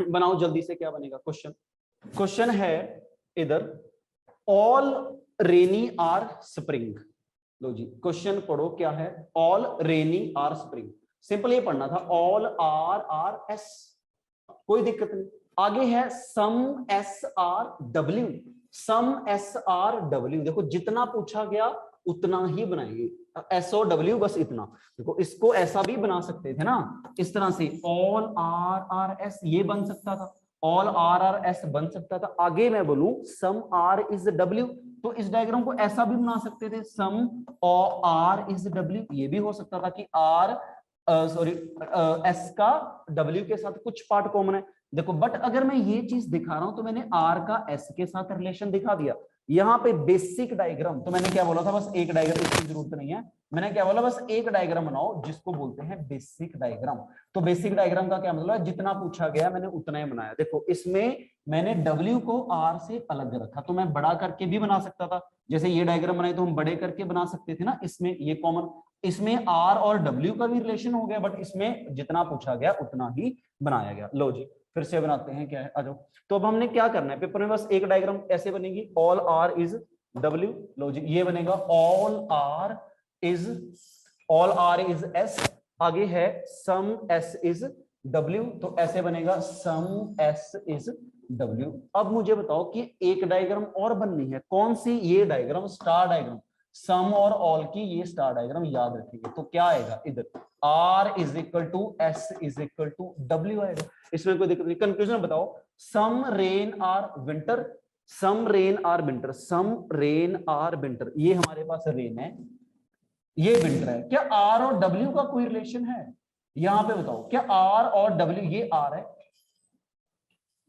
बनाओ जल्दी से। क्या बनेगा क्वेश्चन? क्वेश्चन है इधर, ऑल रेनी आर स्प्रिंग। लो जी क्वेश्चन पढ़ो, क्या है? All rainy are spring. Simple ये पढ़ना था, ऑल आर एस, कोई दिक्कत नहीं। आगे है सम एस आर डब्ल्यू, सम एस आर डब्ल्यू। देखो जितना पूछा गया उतना ही बनाएंगे, एस और डब्ल्यू बस इतना। देखो इसको ऐसा भी बना सकते थे ना, इस तरह से ऑल आर एस, ये बन सकता था, ऑल आर एस बन सकता था। आगे मैं बोलूं सम आर इज डब्ल्यू, तो इस डायग्राम को ऐसा भी बना सकते थे, सम आर इज डब्ल्यू। ये भी हो सकता था कि आर सॉरी एस का डब्ल्यू के साथ कुछ पार्ट कॉमन है। देखो बट अगर मैं ये चीज दिखा रहा हूं तो मैंने आर का एस के साथ रिलेशन दिखा दिया। यहाँ पे बेसिक डायग्राम, तो मैंने क्या बोला था, बस एक डायग्राम, इसकी जरूरत नहीं है। मैंने क्या बोला, बस एक डायग्राम बनाओ जिसको बोलते हैं बेसिक डायग्राम। तो बेसिक डायग्राम का क्या मतलब है, जितना पूछा गया मैंने उतना ही बनाया। देखो इसमें मैंने W को R से अलग रखा, तो मैं बड़ा करके भी बना सकता था, जैसे ये डायग्राम बनाए तो हम बड़े करके बना सकते थे ना। इसमें ये कॉमन, इसमें R और W का भी रिलेशन हो गया, बट इसमें जितना पूछा गया उतना ही बनाया गया। लो जी फिर से बनाते हैं, क्या है आ जाओ। तो अब हमने क्या करना है, पेपर में बस एक डायग्राम ऐसे बनेगी, ऑल आर इज डब्ल्यू। लो जी ये बनेगा ऑल आर इज एस। आगे है सम एस इज डब्ल्यू, तो ऐसे बनेगा सम एस इज डब्ल्यू। अब मुझे बताओ कि एक डायग्राम और बननी है, कौन सी? ये डायग्राम, स्टार डायग्राम। सम और ऑल की ये स्टार डायग्राम याद रखेंगे, तो क्या आएगा इधर, R is equal to S is equal to W आएगा। इसमें कोई दिक्कत नहीं। कंक्लूजन बताओ, some rain are winter, some rain are winter, some rain are winter, ये हमारे पास रेन है, ये विंटर है। क्या आर और डब्ल्यू का कोई रिलेशन है? यहां पे बताओ, क्या आर और डब्ल्यू, ये आर है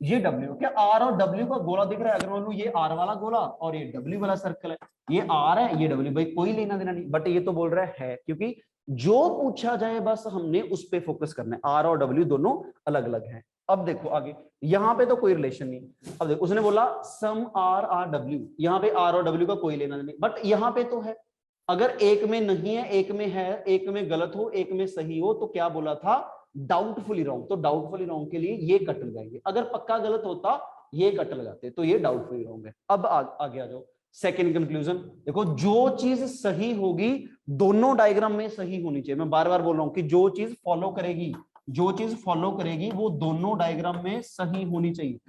ये डब्ल्यू, क्या आर और डब्ल्यू का गोला दिख रहा है? अगर मान लो ये आर वाला गोला और ये डब्ल्यू वाला सर्कल है, ये आर है ये डब्ल्यू, भाई कोई लेना देना नहीं। बट ये तो बोल रहा है क्योंकि जो पूछा जाए बस हमने उस पे फोकस करना है, आर और डब्ल्यू दोनों अलग अलग हैं। अब देखो आगे, यहां पे तो कोई रिलेशन नहीं। अब देखो उसने बोला सम आर डब्ल्यू, यहाँ पे आर और डब्ल्यू का कोई लेना नहीं, बट यहाँ पे तो है। अगर एक में नहीं है, एक में है, एक में गलत हो, एक में सही हो, तो क्या बोला था, डाउटफुली रॉन्ग। तो डाउटफुली रॉन्ग के लिए ये कट लगाएंगे, अगर पक्का गलत होता ये कट लगाते, तो ये डाउटफुली रॉन्ग है। अब आगे आ जाओ, सेकंड कंक्लूजन। देखो जो चीज सही होगी दोनों डायग्राम में सही होनी चाहिए। मैं बार बार बोल रहा हूं कि जो चीज फॉलो करेगी, जो चीज फॉलो करेगी वो दोनों डायग्राम में सही होनी चाहिए।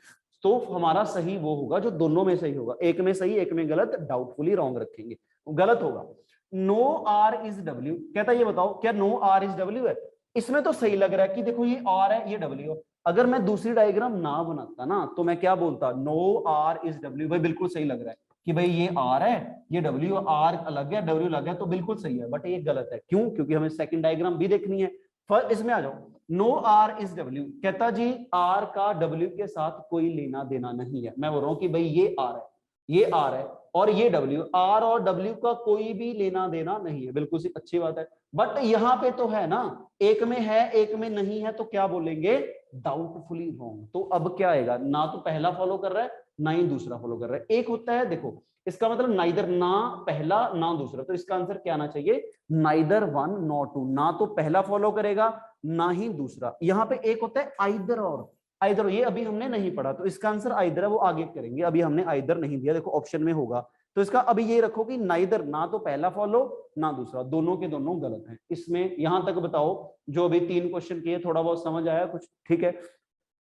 तो हमारा सही वो होगा जो दोनों में सही होगा, एक में सही एक में गलत, डाउटफुली रॉन्ग रखेंगे, गलत होगा। नो आर इज डब्ल्यू, कहता ये बताओ क्या नो आर इज डब्ल्यू है? इसमें तो सही लग रहा है कि देखो ये आर है ये डब्ल्यू। अगर मैं दूसरी डायग्राम ना बनाता ना तो मैं क्या बोलता, नो आर इज डब्ल्यू। भाई बिल्कुल सही लग रहा है कि भाई ये आर है ये डब्ल्यू, आर अलग है डब्ल्यू अलग है, तो बिल्कुल सही है। बट ये गलत है, क्यों? क्योंकि हमें सेकंड डायग्राम भी देखनी है। फर्स्ट इसमें आ जाओ, नो आर इज डब्ल्यू, कहता जी आर का डब्ल्यू के साथ कोई लेना देना नहीं है। मैं बोल रहा हूं कि भाई ये आर है ये आर है और ये डब्ल्यू, आर और डब्ल्यू का कोई भी लेना देना नहीं है, बिल्कुल सी अच्छी बात है। बट यहाँ पे तो है ना, एक में है एक में नहीं है, तो क्या बोलेंगे, डाउटफुली रॉन्ग। तो अब क्या आएगा, ना तो पहला फॉलो कर रहा है ना ही दूसरा फॉलो कर रहा है। एक होता है देखो, इसका मतलब नाइदर, ना पहला ना दूसरा, तो इसका आंसर क्या आना चाहिए, नाइदर वन नॉट टू। ना तो पहला फॉलो करेगा ना ही दूसरा। यहाँ पे एक होता है आइदर और, आइदर, ये अभी हमने नहीं पढ़ा, तो इसका आंसर आइदर है, वो आगे करेंगे, अभी हमने आइदर नहीं दिया। देखो ऑप्शन में होगा, तो इसका अभी ये रखो कि नाइदर, ना तो पहला फॉलो ना दूसरा, दोनों के दोनों गलत हैं। इसमें यहां तक बताओ, जो अभी 3 क्वेश्चन किए, थोड़ा बहुत समझ आया कुछ? ठीक है,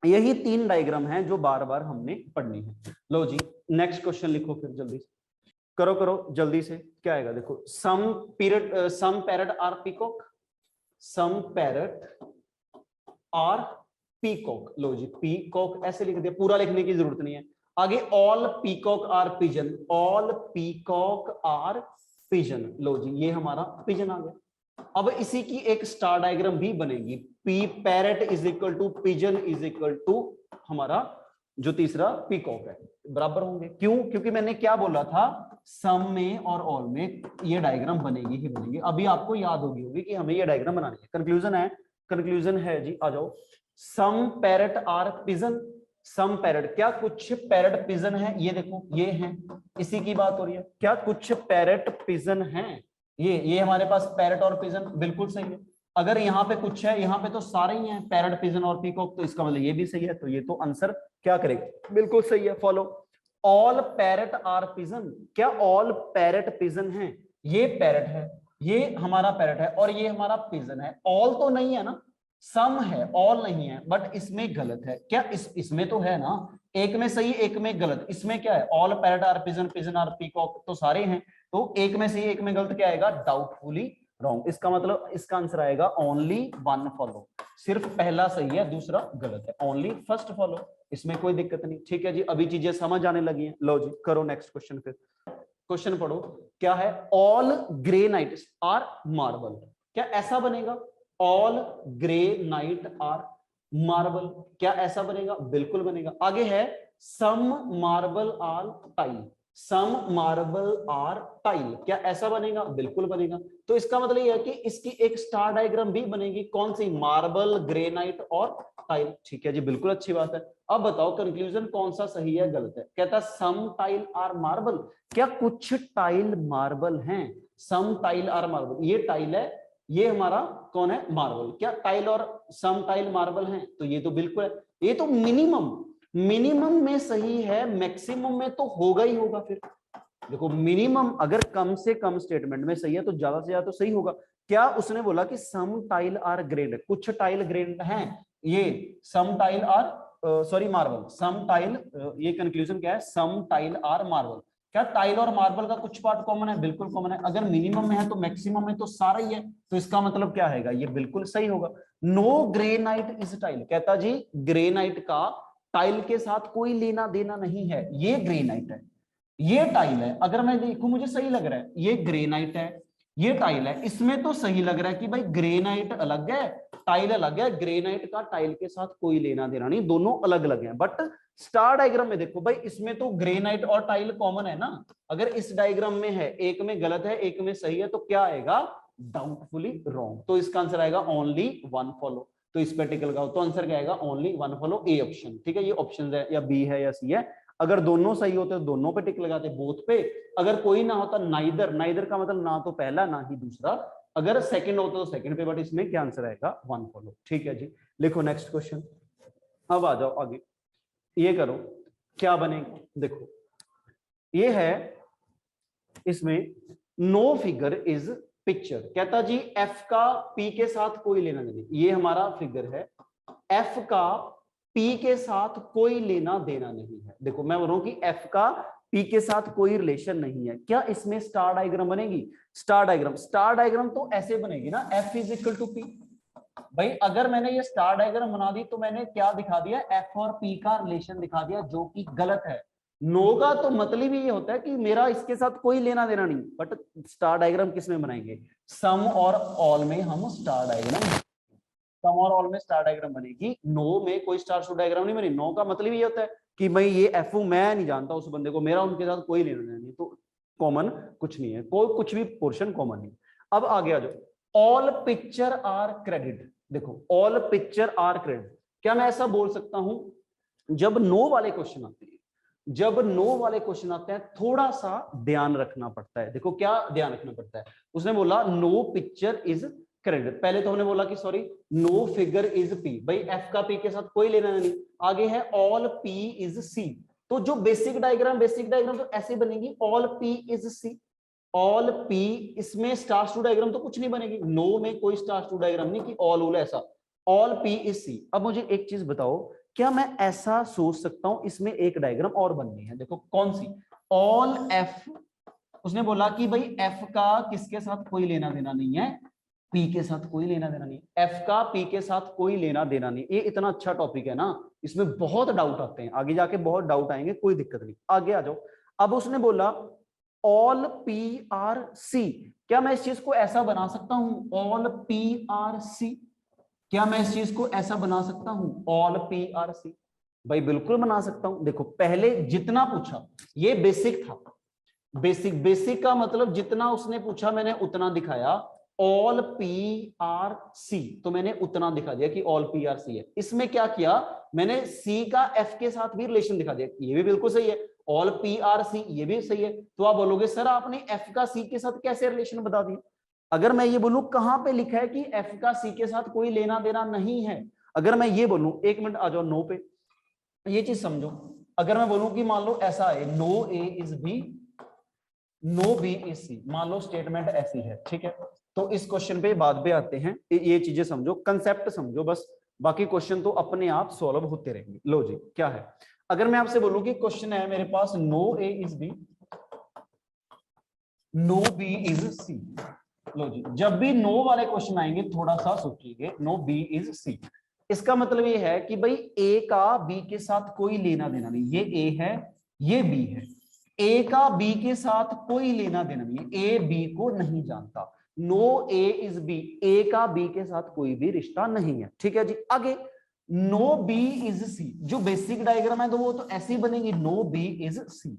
यही 3 डायग्राम हैं जो बार बार हमने पढ़नी है। लो जी नेक्स्ट क्वेश्चन लिखो फिर जल्दी से, करो करो जल्दी से। क्या आएगा देखो, some parrot are peacock, some parrot are peacock. लो जी पीकॉक ऐसे लिख दिया, पूरा लिखने की जरूरत नहीं है। आगे all peacock are pigeon, all peacock are pigeon. लो जी ये हमारा पिजन आ गया। अब इसी की एक स्टार डायग्राम भी बनेगी, P parrot is equal to pigeon is equal to हमारा जो तीसरा पीकॉक है, बराबर होंगे। क्यों? क्योंकि मैंने क्या बोला था, सम में और ऑल में ये डायग्राम बनेगी ही बनेगी। अभी आपको याद होगी कि हमें ये डायग्राम बनानी है। कंक्लूजन है कंक्लूजन है जी, आ जाओ। Some parrot are pigeon, some parrot, क्या कुछ पैरट पिजन है, ये देखो ये है, इसी की बात हो रही है, क्या कुछ पैरट पिजन है, ये हमारे पास पैरट और पिजन, बिल्कुल सही है। अगर यहाँ पे कुछ है, यहाँ पे तो सारे ही हैं पैरट पिजन और पीकॉक, तो इसका मतलब ये भी सही है, तो ये तो आंसर क्या करेगा, बिल्कुल सही है। Follow, all parrot are pigeon, क्या ऑल पैरट पिजन है, ये पैरट है, ये हमारा पैरट है और ये हमारा पिजन है, ऑल तो नहीं है ना, सम है, ऑल नहीं है, बट इसमें गलत है क्या, इसमें तो है ना, एक में सही एक में गलत, इसमें क्या है, all parrot are pigeon, pigeon are peacock, तो सारे हैं, तो एक में सही एक में गलत, क्या आएगा, डाउटफुली रॉन्ग। इसका मतलब इसका आंसर आएगा ओनली वन फॉलो, सिर्फ पहला सही है दूसरा गलत है, ओनली फर्स्ट फॉलो, इसमें कोई दिक्कत नहीं। ठीक है जी, अभी चीजें समझ आने लगी हैं, लो जी करो नेक्स्ट क्वेश्चन। फिर क्वेश्चन पढ़ो, क्या है, ऑल ग्रेनाइट्स आर मार्बल, क्या ऐसा बनेगा, ऑल ग्रेनाइट आर मार्बल, क्या ऐसा बनेगा, बिल्कुल बनेगा। आगे है some marble are tile, some marble are tile, क्या ऐसा बनेगा, बिल्कुल बनेगा। तो इसका मतलब यह है कि इसकी एक स्टार डायग्राम भी बनेगी, कौन सी, मार्बल, ग्रेनाइट और टाइल। ठीक है जी, बिल्कुल अच्छी बात है। अब बताओ कंक्लूजन कौन सा सही है गलत है, कहता सम टाइल आर मार्बल, क्या कुछ टाइल मार्बल हैं, सम टाइल आर मार्बल, ये टाइल है, ये हमारा कौन है, मार्बल, क्या टाइल और सम टाइल मार्बल हैं, तो ये तो बिल्कुल है, ये तो मिनिमम में सही है, मैक्सिमम में तो होगा ही होगा। फिर देखो मिनिमम अगर कम से कम स्टेटमेंट में सही है तो ज्यादा से ज्यादा तो सही होगा। क्या उसने बोला कि सम टाइल आर ग्रेड, कुछ टाइल ग्रेड हैं, ये some tile are sorry marble, some tile, ये कंक्लूजन क्या है, सम टाइल आर मार्बल, क्या टाइल और मार्बल का कुछ पार्ट कॉमन है, बिल्कुल कॉमन है। अगर मिनिमम में है तो मैक्सिमम में तो सारा ही है, तो इसका मतलब क्या है, ये बिल्कुल सही होगा। नो ग्रेनाइट इज टाइल, कहता जी ग्रेनाइट का टाइल के साथ कोई लेना देना नहीं है, ये ग्रेनाइट है, ये टाइल है, अगर मैं देखूं मुझे सही लग रहा है, ये ग्रेनाइट है, ये टाइल है, इसमें तो सही लग रहा है कि भाई ग्रेनाइट अलग है टाइल अलग है, ग्रेनाइट का टाइल के साथ कोई लेना देना नहीं, दोनों अलग अलग हैं। बट स्टार डायग्राम में देखो भाई, इसमें तो ग्रेनाइट और टाइल कॉमन है ना, अगर इस डायग्राम में है, एक में गलत है एक में सही है, तो क्या आएगा, डाउटफुली रॉन्ग, तो इसका आंसर आएगा ओनली वन फॉलो। तो इस पे टिक लगाओ, तो आंसर क्या आएगा, only one follow, A option. ठीक है, ये ऑप्शन है, या बी है या सी है, अगर दोनों सही होते तो दोनों पे टिक लगाते, बोथ पे, अगर कोई ना होता नाइदर, नाइदर का मतलब ना तो पहला ना ही दूसरा, अगर सेकंड होता तो सेकंड पे, बट इसमें क्या आंसर आएगा, वन फॉलो। ठीक है जी, लिखो नेक्स्ट क्वेश्चन। अब आ जाओ आगे, ये करो क्या बनेगा, देखो ये है, इसमें नो फिगर इज पिक्चर, कहता जी एफ का पी के साथ कोई लेना देना, ये हमारा फिगर है, एफ का पी के साथ कोई लेना देना नहीं है। देखो मैं बोल रहा हूं कि एफ का पी के साथ कोई रिलेशन नहीं है, क्या इसमें स्टार डायग्राम बनेगी, स्टार डायग्राम तो ऐसे बनेगी ना, F is equal to P. भाई अगर मैंने ये स्टार डायग्राम बना दी तो मैंने क्या दिखा दिया, एफ और पी का रिलेशन दिखा दिया, जो कि गलत है। नो का तो मतलब ही ये होता है कि मेरा इसके साथ कोई लेना देना नहीं, बट स्टार डायग्राम किस में बनाएंगे, सम और ऑल में हम स्टार डायग्राम, सम और ऑल में स्टार डायग्राम बनेगी, नो में कोई स्टार शो डायग्राम नहीं बनेगी। नो का मतलब ये होता है कि भाई ये एफ मैं नहीं जानता उस बंदे को, मेरा उनके साथ कोई लेना देना नहीं, तो कॉमन कुछ नहीं है, कोई कुछ भी पोर्शन कॉमन नहीं। अब आगे आ जाओ, ऑल पिक्चर आर क्रेडिट, देखो ऑल पिक्चर आर क्रेडिट, क्या मैं ऐसा बोल सकता हूं, जब नो वाले क्वेश्चन आते हैं, जब नो वाले क्वेश्चन आते हैं थोड़ा सा ध्यान रखना पड़ता है। देखो क्या ध्यान रखना पड़ता है, उसने बोला नो पिक्चर इज क्रेडिट, पहले तो हमने बोला कि sorry know figure is P, भाई एफ का पी के साथ कोई लेना नहीं। आगे है ऑल पी इज सी, तो जो बेसिक डायग्राम तो ऐसे बनेगी, all P is C, all P, इसमें स्टार टू डायग्राम तो कुछ नहीं बनेगी, नो में कोई स्टार टू डायग्राम नहीं कि ऑल ऐसा, ऑल पी इज सी। अब मुझे एक चीज बताओ, क्या मैं ऐसा सोच सकता हूं इसमें एक डायग्राम और बननी है, देखो कौन सी, ऑल एफ, उसने बोला कि भाई एफ का किसके साथ कोई लेना देना नहीं है, पी के साथ कोई लेना देना नहीं, एफ का पी के साथ कोई लेना देना नहीं। ये इतना अच्छा टॉपिक है ना, इसमें बहुत डाउट आते हैं, आगे जाके बहुत डाउट आएंगे, कोई दिक्कत नहीं, आगे आ जाओ। अब उसने बोला ऑल पी आर सी, क्या मैं इस चीज को ऐसा बना सकता हूं, ऑल पी आर सी, क्या मैं इस चीज को ऐसा बना सकता हूं, ऑल पी आर सी, भाई बिल्कुल बना सकता हूं। देखो पहले जितना पूछा ये बेसिक था, बेसिक का मतलब जितना उसने पूछा मैंने उतना दिखाया, ऑल पी आर सी, तो मैंने उतना दिखा दिया कि ऑल पी आर सी है। इसमें क्या किया, मैंने सी का एफ के साथ भी रिलेशन दिखा दिया, ये भी बिल्कुल सही है। ऑल पी आर सी ये भी सही है। तो आप बोलोगे सर आपने एफ का सी के साथ कैसे रिलेशन बता दिया? अगर मैं ये बोलूं कहां पे लिखा है कि एफ का सी के साथ कोई लेना देना नहीं है, अगर मैं ये बोलूं, एक मिनट आ जाओ नो पे, ये चीज समझो। अगर मैं बोलूं कि मान लो ऐसा है, no A is B, no B is C, मान लो स्टेटमेंट ऐसी है, ठीक है। तो इस क्वेश्चन पे बाद पे आते हैं, ये चीजें समझो, कंसेप्ट समझो बस, बाकी क्वेश्चन तो अपने आप सॉल्व होते रहेंगे। लो जी, क्या है, अगर मैं आपसे बोलूं कि क्वेश्चन है मेरे पास no A is B, no B is C. लो जी, जब भी नो वाले क्वेश्चन आएंगे थोड़ा सा सोचिए, नो बी इज सी, इसका मतलब ये है कि भाई ए का बी के साथ कोई लेना देना नहीं, ये ए है ये बी है, ए का बी के साथ कोई लेना देना नहीं है, ए बी को नहीं जानता। नो ए इज बी, ए का बी के साथ कोई भी रिश्ता नहीं है, ठीक है जी। आगे नो बी इज सी, जो बेसिक डायग्राम है तो वो तो ऐसी बनेगी, नो बी इज सी।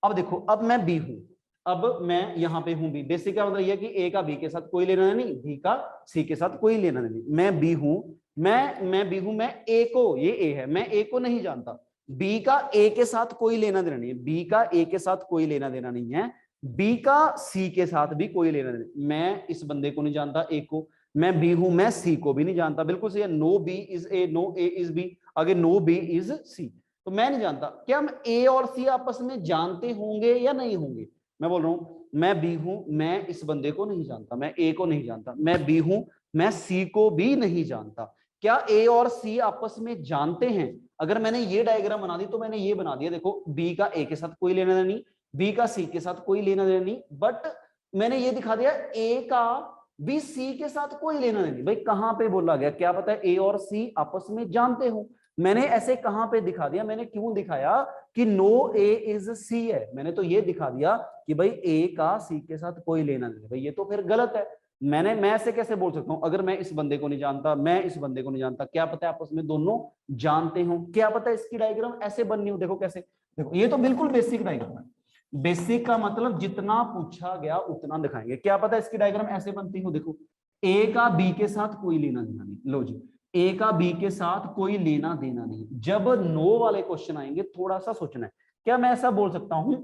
अब देखो, अब मैं बी हूं, अब मैं यहां पे हूं बी, बेसिक का मतलब यह कि ए का बी के साथ कोई लेना नहीं, बी का सी के साथ कोई लेना नहीं, मैं बी हूं, मैं बी हूं, मैं ए को, ये ए है, मैं ए को नहीं जानता, बी का ए के साथ कोई लेना देना नहीं है, बी का ए के साथ कोई लेना देना नहीं है, बी का सी के साथ भी कोई लेना देना, मैं इस बंदे को नहीं जानता ए को, मैं बी हूं, मैं सी को भी नहीं जानता, बिल्कुल सही है, no B is A, no A is B, आगे नो बी इज सी, तो मैं नहीं जानता। क्या हम ए और सी आपस में जानते होंगे या नहीं होंगे? मैं बोल रहा हूं मैं बी हूं, मैं इस बंदे को नहीं जानता, मैं ए को नहीं जानता, मैं बी हूं, मैं सी को भी नहीं जानता। क्या ए और सी आपस में जानते हैं? अगर मैंने ये डायग्राम बना दी तो मैंने ये बना दिया, देखो बी का ए के साथ कोई लेना देना नहीं, बी का सी के साथ कोई लेना देना नहीं, बट मैंने ये दिखा दिया ए का बी सी के साथ कोई लेना देना नहीं। भाई कहां पे बोला गया, क्या पता है ए और सी आपस में जानते हो, मैंने ऐसे कहां पे दिखा दिया, मैंने क्यों दिखाया कि नो ए इज सी है, मैंने तो ये दिखा दिया कि भाई ए का सी के साथ कोई लेना नहीं। भाई ये तो फिर गलत है, मैं ऐसे कैसे बोल सकता हूं, अगर मैं इस बंदे को नहीं जानता, मैं इस बंदे को नहीं जानता, क्या पता है आपस में दोनों जानते हो, क्या पता है इसकी डायग्राम ऐसे बननी हो। देखो कैसे, देखो ये तो बिल्कुल बेसिक डायग्राम है, बेसिक का मतलब जितना पूछा गया उतना दिखाएंगे, क्या पता इसकी डायग्राम ऐसे बनती हो। देखो ए का बी के साथ कोई लेना देना नहीं, लो जी, ए का बी के साथ कोई लेना देना नहीं, जब नो वाले क्वेश्चन आएंगे थोड़ा सा सोचना है। क्या मैं ऐसा बोल सकता हूं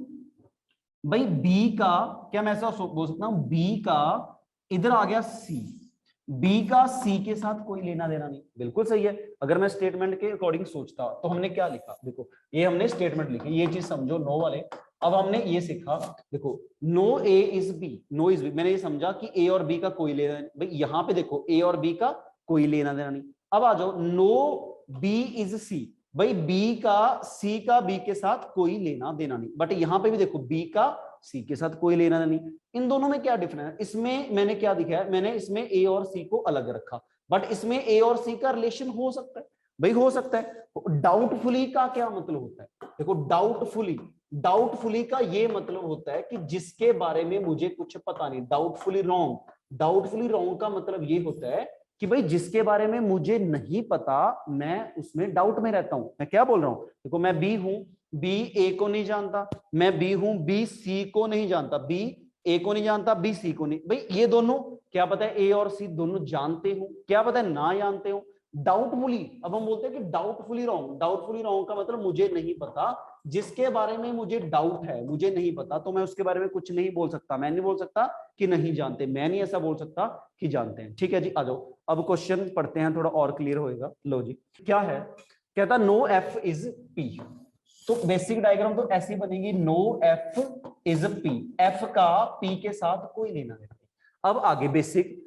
भाई बी का, क्या मैं ऐसा बोल सकता हूं बी का इधर आ गया सी, बी का सी के साथ कोई लेना देना नहीं? बिल्कुल सही है। अगर मैं स्टेटमेंट के अकॉर्डिंग सोचता तो हमने क्या लिखा, देखो ये हमने स्टेटमेंट लिखी, ये चीज समझो नो वाले। अब हमने ये सीखा, देखो no A is B, no is B, मैंने ये समझा कि ए और बी का कोई लेना नहीं, भाई यहां पे देखो ए और बी का कोई लेना देना नहीं। अब आ जाओ नो बी इज सी, भाई बी का सी का बी के साथ कोई लेना देना नहीं, बट यहां पे भी देखो बी का सी के साथ कोई लेना नहीं। इन दोनों में क्या डिफरेंस है? इसमें मैंने क्या दिखाया, मैंने इसमें ए और सी को अलग रखा, बट इसमें ए और सी का रिलेशन हो सकता है, भाई हो सकता है। डाउटफुली का क्या मतलब होता है? देखो डाउटफुली, डाउटफुली का ये मतलब होता है कि जिसके बारे में मुझे कुछ पता नहीं, डाउटफुली रॉन्ग, डाउटफुली रॉन्ग का मतलब ये होता है कि भाई जिसके बारे में मुझे नहीं पता मैं उसमें डाउट में रहता हूं। मैं क्या बोल रहा हूं, देखो मैं बी हूं, बी ए को नहीं जानता, मैं बी हूं, बी सी को नहीं जानता, बी ए को नहीं जानता, बी सी को नहीं, भाई ये दोनों क्या पता है ए और सी दोनों जानते हो, क्या पता है ना जानते हो। डाउटफुली, अब हम बोलते हैं कि डाउटफुली रॉन्ग, डाउटफुली रॉन्ग का मतलब मुझे नहीं पता, जिसके बारे में मुझे डाउट है, मुझे नहीं पता, तो मैं उसके बारे में कुछ नहीं बोल सकता, मैं नहीं बोल सकता कि नहीं जानते, मैं नहीं ऐसा बोल सकता कि जानते हैं। ठीक है जी, आ जाओ अब क्वेश्चन पढ़ते हैं, थोड़ा और क्लियर होएगा। लो जी, क्या है, कहता नो एफ इज पी, तो बेसिक डायग्राम तो ऐसी बनेगी, no F is P, F का पी के साथ कोई लेना देना नहीं। अब आगे basic,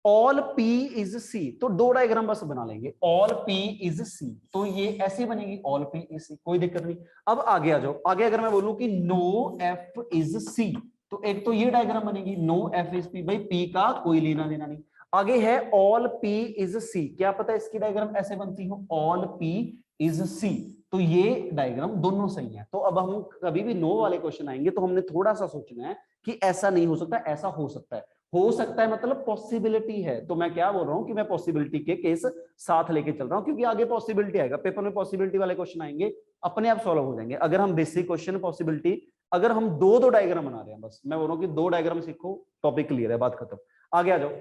all P is C, तो दो डायग्राम बस बना लेंगे, ऑल पी इज सी, तो ये ऐसी बनेगी, ऑल पी इज सी, कोई दिक्कत नहीं। अब आगे आ जाओ, आगे अगर मैं बोलूं कि नो एफ इज सी, तो एक तो ये डायग्राम बनेगी, नो एफ इज पी, भाई पी का कोई लेना देना नहीं। आगे है ऑल पी इज सी, क्या पता इसकी डायग्राम ऐसे बनती हो, ऑल पी इज सी, तो ये डायग्राम दोनों सही है। तो अब हम कभी भी नो वाले क्वेश्चन आएंगे तो हमने थोड़ा सा सोचना है कि ऐसा नहीं हो सकता, ऐसा हो सकता है, हो सकता है मतलब पॉसिबिलिटी है। तो मैं क्या बोल रहा हूं कि मैं पॉसिबिलिटी के केस साथ लेके चल रहा हूं, क्योंकि आगे पॉसिबिलिटी आएगा, पेपर में पॉसिबिलिटी वाले क्वेश्चन आएंगे, अपने आप सॉल्व हो जाएंगे। अगर हम बेसिक क्वेश्चन पॉसिबिलिटी, अगर हम दो डायग्राम बना रहे हैं, बस मैं बोल रहा हूं कि दो डायग्राम सीखो, टॉपिक क्लियर है, बात खत्म। आगे आ जाओ।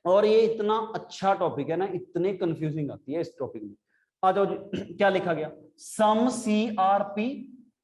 और ये इतना अच्छा टॉपिक है ना, इतने कंफ्यूजिंग आती है इस टॉपिक में। आ जाओ जी, क्या लिखा गया, सम सी आर पी।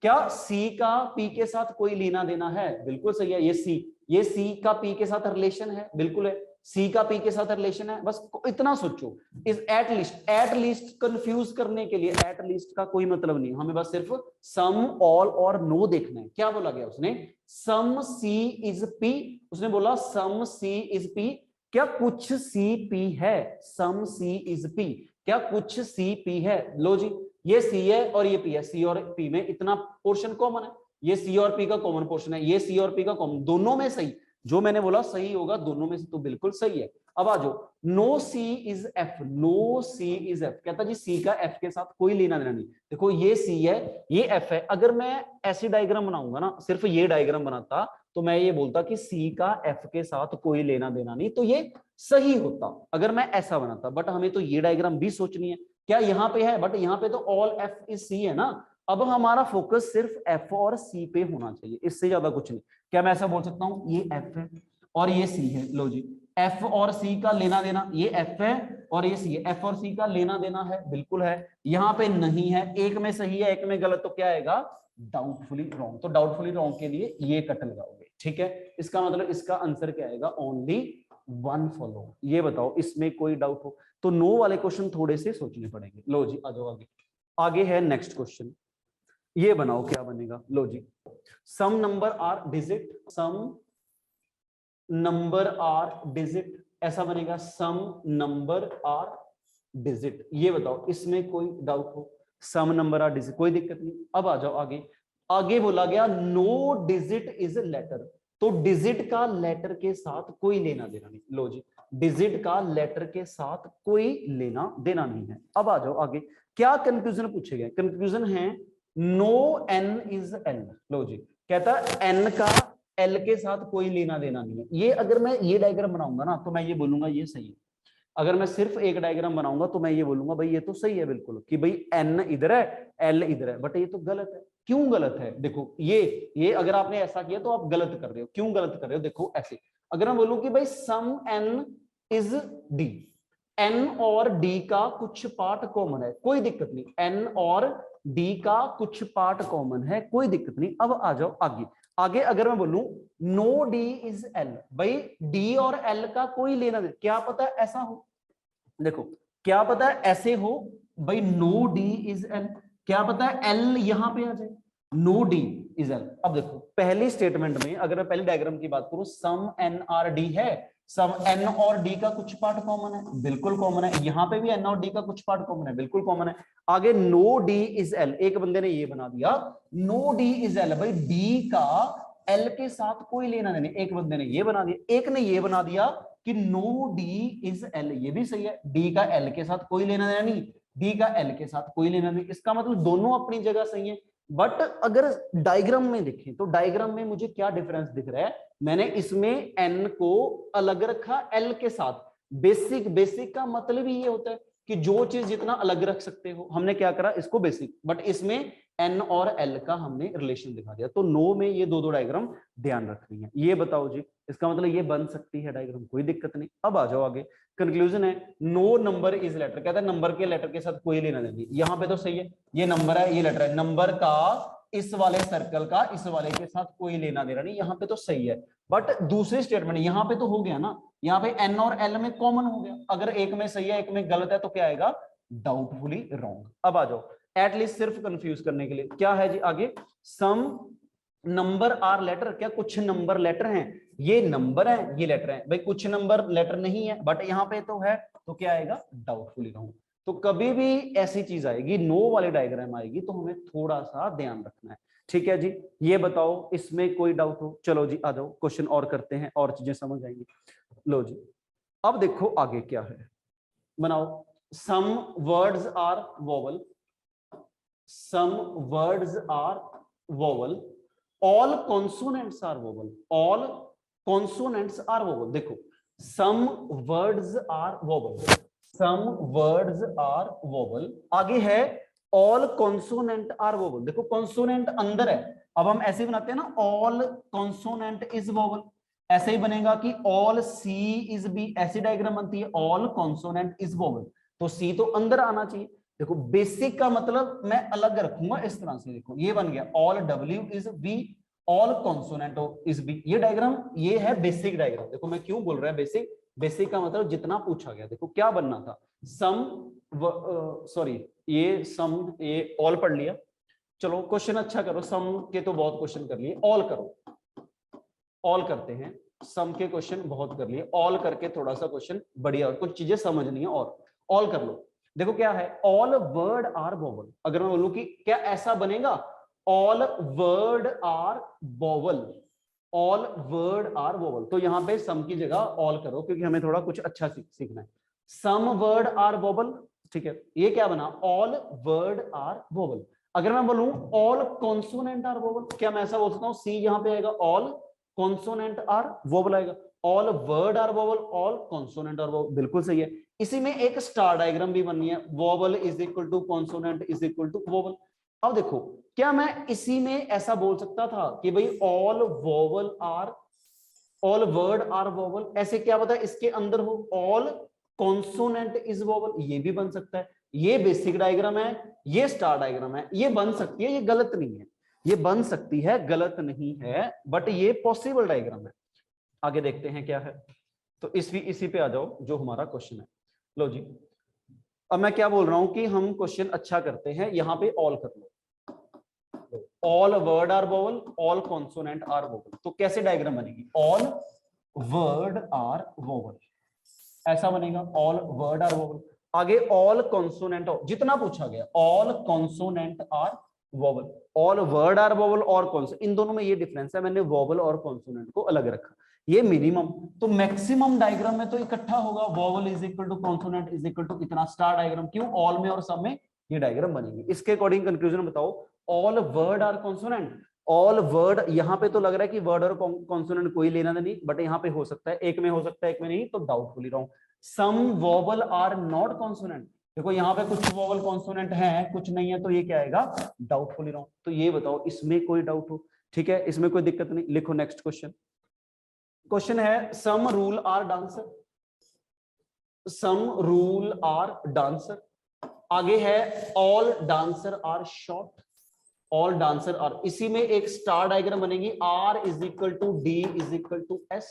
क्या सी का पी के साथ कोई लेना देना है? बिल्कुल सही है, ये सी का पी के साथ रिलेशन है, बिल्कुल है, सी का पी के साथ रिलेशन है। बस इतना सोचो, इस एट लीस्ट कंफ्यूज करने के लिए एट लीस्ट का कोई मतलब नहीं, हमें बस सिर्फ सम, ऑल और नो देखना है। क्या बोला गया उसने, सम सी इज पी, उसने बोला सम सी इज पी। क्या कुछ सी पी है? सम सी इज पी, क्या कुछ सी पी है? लो जी, ये सी है और ये पी है, सी और पी में इतना पोर्शन कॉमन है, ये सी और पी का कॉमन पोर्शन है, ये सी और पी का कॉमन, दोनों में सही, जो मैंने बोला सही होगा दोनों में से, तो बिल्कुल सही है। अब आ जाओ, no C is F, no C is F, कहता जी सी का एफ के साथ कोई लेना देना नहीं। देखो ये सी है, ये एफ है, अगर मैं ऐसी डायग्राम बनाऊंगा ना, सिर्फ ये डायग्राम बनाता, तो मैं ये बोलता कि सी का एफ के साथ कोई लेना देना नहीं, तो ये सही होता अगर मैं ऐसा बनाता। बट हमें तो ये डायग्राम भी सोचनी है, क्या यहाँ पे है, बट यहाँ पे तो ऑल एफ इज सी है ना। अब हमारा फोकस सिर्फ एफ और सी पे होना चाहिए, इससे ज्यादा कुछ नहीं। क्या मैं ऐसा बोल सकता हूँ, ये एफ है और ये सी है, लो जी, एफ और सी का लेना देना, ये एफ है और ये सी है, एफ और सी का लेना देना है, बिल्कुल है। यहाँ पे नहीं है, एक में सही है एक में गलत, तो क्या आएगा, डाउटफुली रॉन्ग। तो डाउटफुली रॉन्ग के लिए ये कट लगाओगे, ठीक है। इसका मतलब इसका आंसर क्या आएगा, ओनली वन फॉलो। ये बताओ इसमें कोई डाउट हो तो नो वाले क्वेश्चन थोड़े से सोचने पड़ेंगे। लो जी आ जाओ आगे, आगे है नेक्स्ट क्वेश्चन, ये बनाओ क्या बनेगा। लो जी, some number are digit, some number are digit, ऐसा बनेगा, सम नंबर आर डिजिट। ये बताओ इसमें कोई डाउट हो, सम नंबर आर डिजिट, कोई दिक्कत नहीं। अब आ जाओ आगे, आगे बोला गया नो डिजिट इज लेटर, तो डिजिट का लेटर के साथ कोई लेना देना नहीं। लो जी, डिजिट का लेटर के साथ कोई लेना देना नहीं है। अब आ जाओ आगे, क्या कंक्लूजन पूछे गए, कंक्लूजन है नो एन इज एल। लो जी, कहता है एन का एल के साथ कोई लेना देना नहीं है। ये अगर मैं ये डायग्राम बनाऊंगा ना, तो मैं ये बोलूंगा ये सही है। अगर मैं सिर्फ एक डायग्राम बनाऊंगा तो मैं ये बोलूंगा भाई ये तो सही है बिल्कुल, कि भाई एन इधर है एल इधर है, बट ये तो गलत है। क्यों गलत है, देखो ये अगर आपने ऐसा किया तो आप गलत कर रहे हो। क्यों गलत कर रहे हो, देखो ऐसे, अगर मैं बोलूं कि भाई सम एन इज डी, एन और डी का कुछ पार्ट कॉमन है, कोई दिक्कत नहीं, एन और डी का कुछ पार्ट कॉमन है, कोई दिक्कत नहीं। अब आ जाओ आगे, आगे अगर मैं बोलूं नो डी इज एल, भाई डी और एल का कोई लेना देना, क्या पता ऐसा हो, देखो क्या पता है ऐसे हो, भाई नो डी इज एल, क्या पता है एल यहां पे आ जाए, नो डी इज एल। अब देखो पहली स्टेटमेंट में अगर मैं पहली डायग्राम की बात करूं, सम एन आर डी है, सम एन और डी का कुछ पार्ट कॉमन है, बिल्कुल कॉमन है, यहां पे भी एन और डी का कुछ पार्ट कॉमन है, बिल्कुल कॉमन है। आगे नो डी इज एल, एक बंदे ने ये बना दिया नो डी इज एल, भाई डी का एल के साथ कोई लेना देना, एक बंदे ने ये बना दिया, एक ने ये बना दिया कि नो डी इज एल, ये भी सही है, डी का एल के साथ कोई लेना देना नहीं, डी का एल के साथ कोई लेना नहीं, इसका मतलब दोनों अपनी जगह सही है। बट अगर डायग्राम में देखें तो डायग्राम में मुझे क्या डिफरेंस दिख रहा है, मैंने इसमें एन को अलग रखा एल के साथ। बेसिक का मतलब ही ये होता है कि जो चीज जितना अलग रख सकते हो, हमने क्या करा इसको बेसिक, बट इसमें एन और एल का हमने रिलेशन दिखा दिया। तो नो में ये दो डायग्राम ध्यान रखनी है। ये बताओ जी, इसका मतलब ये बन सकती है डायग्राम, कोई दिक्कत नहीं। अब आ जाओ आगे, कंक्लूजन है नो नंबर इज लेटर, कहता है नंबर के लेटर के साथ कोई लेना देना, यहां पे तो सही है, ये नंबर है ये लेटर है, नंबर का इस वाले सर्कल का इस वाले के साथ कोई लेना देना नहीं, यहां पे तो सही है। बट दूसरी स्टेटमेंट यहां पे तो हो गया ना, यहाँ पे एन और एल में कॉमन हो गया, अगर एक में सही है एक में गलत है तो क्या आएगा, डाउटफुली रॉन्ग। अब आ जाओ एटलीस्ट सिर्फ कंफ्यूज करने के लिए, क्या है जी आगे, सम नंबर आर लेटर, क्या कुछ नंबर लेटर हैं, ये नंबर है ये लेटर है, भाई कुछ नंबर लेटर नहीं है बट यहाँ पे तो है, तो क्या आएगा, डाउटफुली रॉन्ग। तो कभी भी ऐसी चीज आएगी नो वाली डायग्राम आएगी तो हमें थोड़ा सा ध्यान रखना है, ठीक है जी। ये बताओ इसमें कोई डाउट हो, चलो जी आ जाओ क्वेश्चन और करते हैं और चीजें समझ आएंगी। लो जी, अब देखो आगे क्या है, बनाओ, some words are vowel, some words are vowel, all consonants are vowel, all consonants are vowel। देखो some words are vowel, some words are vowel, आगे है all consonant are vowel। देखो consonant अंदर है, अब हम ऐसे बनाते हैं ना, all consonant is vowel, ऐसे ही बनेगा कि ऑल सी इज बी, ऐसी डायग्राम बनती है, ऑल कॉन्सोनेंट इज वोवल, तो सी तो अंदर आना चाहिए। देखो बेसिक का मतलब मैं अलग रखूंगा इस तरह से, देखो ये बन गया all W is B, all consonant is B, ये डायग्राम ये है बेसिक डायग्राम। देखो मैं क्यों बोल रहा है बेसिक, बेसिक का मतलब जितना पूछा गया। देखो क्या बनना था, सम, सॉरी ये सम, ये ऑल पढ़ लिया, चलो क्वेश्चन अच्छा करो, सम के तो बहुत क्वेश्चन कर लिए, ऑल करो, ऑल करते हैं, सम के क्वेश्चन बहुत कर लिए, ऑल करके थोड़ा सा क्वेश्चन बढ़िया, कुछ चीजें समझनी है और ऑल कर लो। देखो क्या है, ऑल वर्ड आर वोवल, अगर मैं बोलूं कि क्या ऐसा बनेगा, all word are vowel, all word are vowel, तो यहां पे सम की जगह ऑल करो, क्योंकि हमें थोड़ा कुछ अच्छा सीखना है। सम वर्ड आर वोवल, ठीक है, ये क्या बना, ऑल वर्ड आर वोवल। अगर मैं बोलूं ऑल कॉन्सोनेंट आर वोवल, क्या मैं ऐसा बोल सकता हूं, सी यहां पे आएगा, ऑल कॉन्सोनेंट आर वोवल आएगा, all word are vowel, all consonant are vowel, बिल्कुल सही है। इसी में एक स्टार डायग्राम भी बननी है, vowel is equal to consonant is equal to vowel. अब देखो क्या मैं इसी में ऐसा बोल सकता था कि भाई all vowel are, all word are vowel, ऐसे क्या पता इसके अंदर हो ऑल कॉन्सोनेंट इज वोवल, ये भी बन सकता है। ये बेसिक डायग्राम है, ये स्टार डायग्राम है, ये बन सकती है, ये गलत नहीं है, ये बन सकती है, गलत नहीं है, बट ये पॉसिबल डायग्राम है। आगे देखते हैं क्या है, तो इसी पे आ जाओ जो हमारा क्वेश्चन है। लो जी, अब मैं क्या बोल रहा हूं कि हम क्वेश्चन अच्छा करते हैं, यहां पे ऑल कर लो, all word are vowel, all consonant are vowel, तो कैसे डायग्राम बनेगी, ऑल वर्ड आर वोवल, ऐसा बनेगा, ऑल वर्ड आर वोवल। आगे ऑल कॉन्सोनेंट, जितना पूछा गया, all consonant are vowel, all word are vowel और कॉन्सोनेंट, इन दोनों में ये डिफरेंस है, मैंने वोवल और कॉन्सोनेंट को अलग रखा, ये मिनिमम। तो मैक्सिमम डायग्राम में तो इकट्ठा होगा, vowel is equal to consonant is equal to इतना, स्टार डायग्राम क्यों, ऑल में और सब में ये डायग्राम बनेगी। इसके अकॉर्डिंग कंक्लूजन बताओ, all word are consonant, all word, यहां पे तो लग रहा है कि वर्ड और कॉन्सोनेंट कोई लेना नहीं, बट यहां पे हो सकता है, एक में हो सकता है एक में नहीं, तो डाउटफुली रहो। सम वोवल आर नॉट कॉन्सोनेंट, देखो यहाँ पे कुछ वोवल कॉन्सोनेंट है कुछ नहीं है, तो ये क्या आएगा, डाउटफुली रहो। तो ये बताओ इसमें कोई डाउट हो, ठीक है, इसमें कोई दिक्कत नहीं, लिखो नेक्स्ट क्वेश्चन। क्वेश्चन है some rule are dancer, some rule are dancer, आगे है all dancer are short, all dancer are, इसी में एक स्टार डायग्राम बनेगी, R is equal to D is equal to S.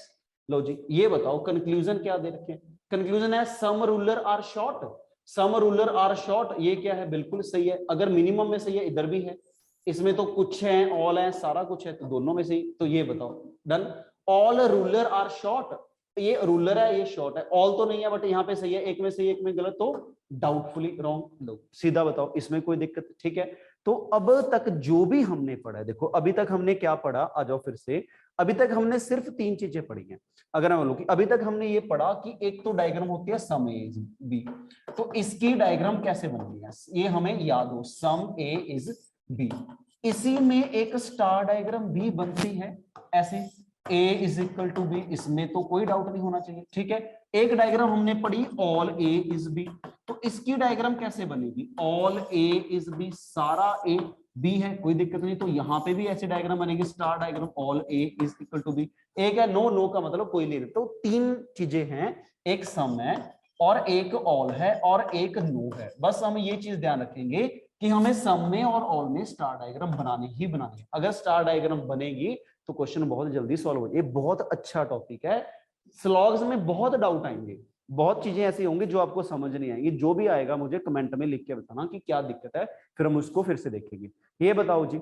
लो जी, ये बताओ कंक्लूजन क्या दे रखे हैं, कंक्लूजन है some ruler are short, some ruler are short, ये क्या है, बिल्कुल सही है, अगर मिनिमम में सही है इधर भी है, इसमें तो कुछ है, ऑल है, सारा कुछ है, तो दोनों में सही, तो ये बताओ done. All ruler are short, ये रूलर है ये शॉर्ट है, ऑल तो नहीं है बट यहाँ पे सही है, एक में सही एक में गलत, तो डाउटफुली रॉन्ग। लो सीधा बताओ इसमें कोई दिक्कत, ठीक है। तो अब तक जो भी हमने पढ़ा है, देखो अभी तक हमने क्या पढ़ा, आ जाओ फिर से, अभी तक हमने सिर्फ 3 चीजें पढ़ी हैं। अगर मैं बोलूं कि अभी तक हमने ये पढ़ा कि एक तो डायग्राम होती है सम ए इज बी, तो इसकी डायग्राम कैसे बनती है ये हमें याद हो, सम ए इज बी, इसी में एक स्टार डायग्राम भी बनती है ऐसे, a is equal to B, इसमें तो कोई डाउट नहीं होना चाहिए, ठीक है। एक डायग्राम हमने पढ़ी ऑल a इज बी, तो इसकी डायग्राम कैसे बनेगी, ऑल a इज बी, सारा a b है, कोई दिक्कत नहीं, तो यहाँ पे भी ऐसे डायग्राम बनेगी, star diagram, all a is equal to B. एक है नो, नो का मतलब कोई नहीं, तो 3 चीजें हैं, एक सम है और एक ऑल है और एक नो है, बस हम ये चीज ध्यान रखेंगे कि हमें सम में और ऑल में स्टार डायग्राम बनाने ही बनाने, अगर स्टार डायग्राम बनेगी तो क्वेश्चन बहुत जल्दी सॉल्व हो जाए। ये बहुत अच्छा टॉपिक है, स्लॉग्स में बहुत डाउट आएंगे, बहुत चीजें ऐसी होंगी जो आपको समझ नहीं आएंगी, जो भी आएगा मुझे कमेंट में लिख के बताना कि क्या दिक्कत है, फिर हम उसको फिर से देखेंगे। ये बताओ जी,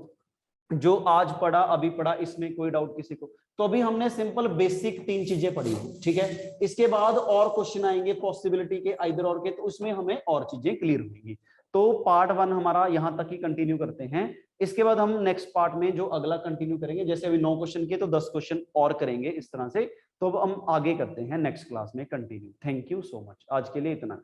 जो आज पढ़ा अभी पढ़ा, इसमें कोई डाउट किसी को, तो अभी हमने सिंपल बेसिक 3 चीजें पढ़ी है, ठीक है। इसके बाद और क्वेश्चन आएंगे पॉसिबिलिटी के, आइदर और के, तो उसमें हमें और चीजें क्लियर होंगी। तो पार्ट 1 हमारा यहां तक ही कंटिन्यू करते हैं, इसके बाद हम नेक्स्ट पार्ट में जो अगला कंटिन्यू करेंगे, जैसे अभी 9 क्वेश्चन किए तो 10 क्वेश्चन और करेंगे इस तरह से, तो अब हम आगे करते हैं नेक्स्ट क्लास में continue. Thank you so much, आज के लिए इतना।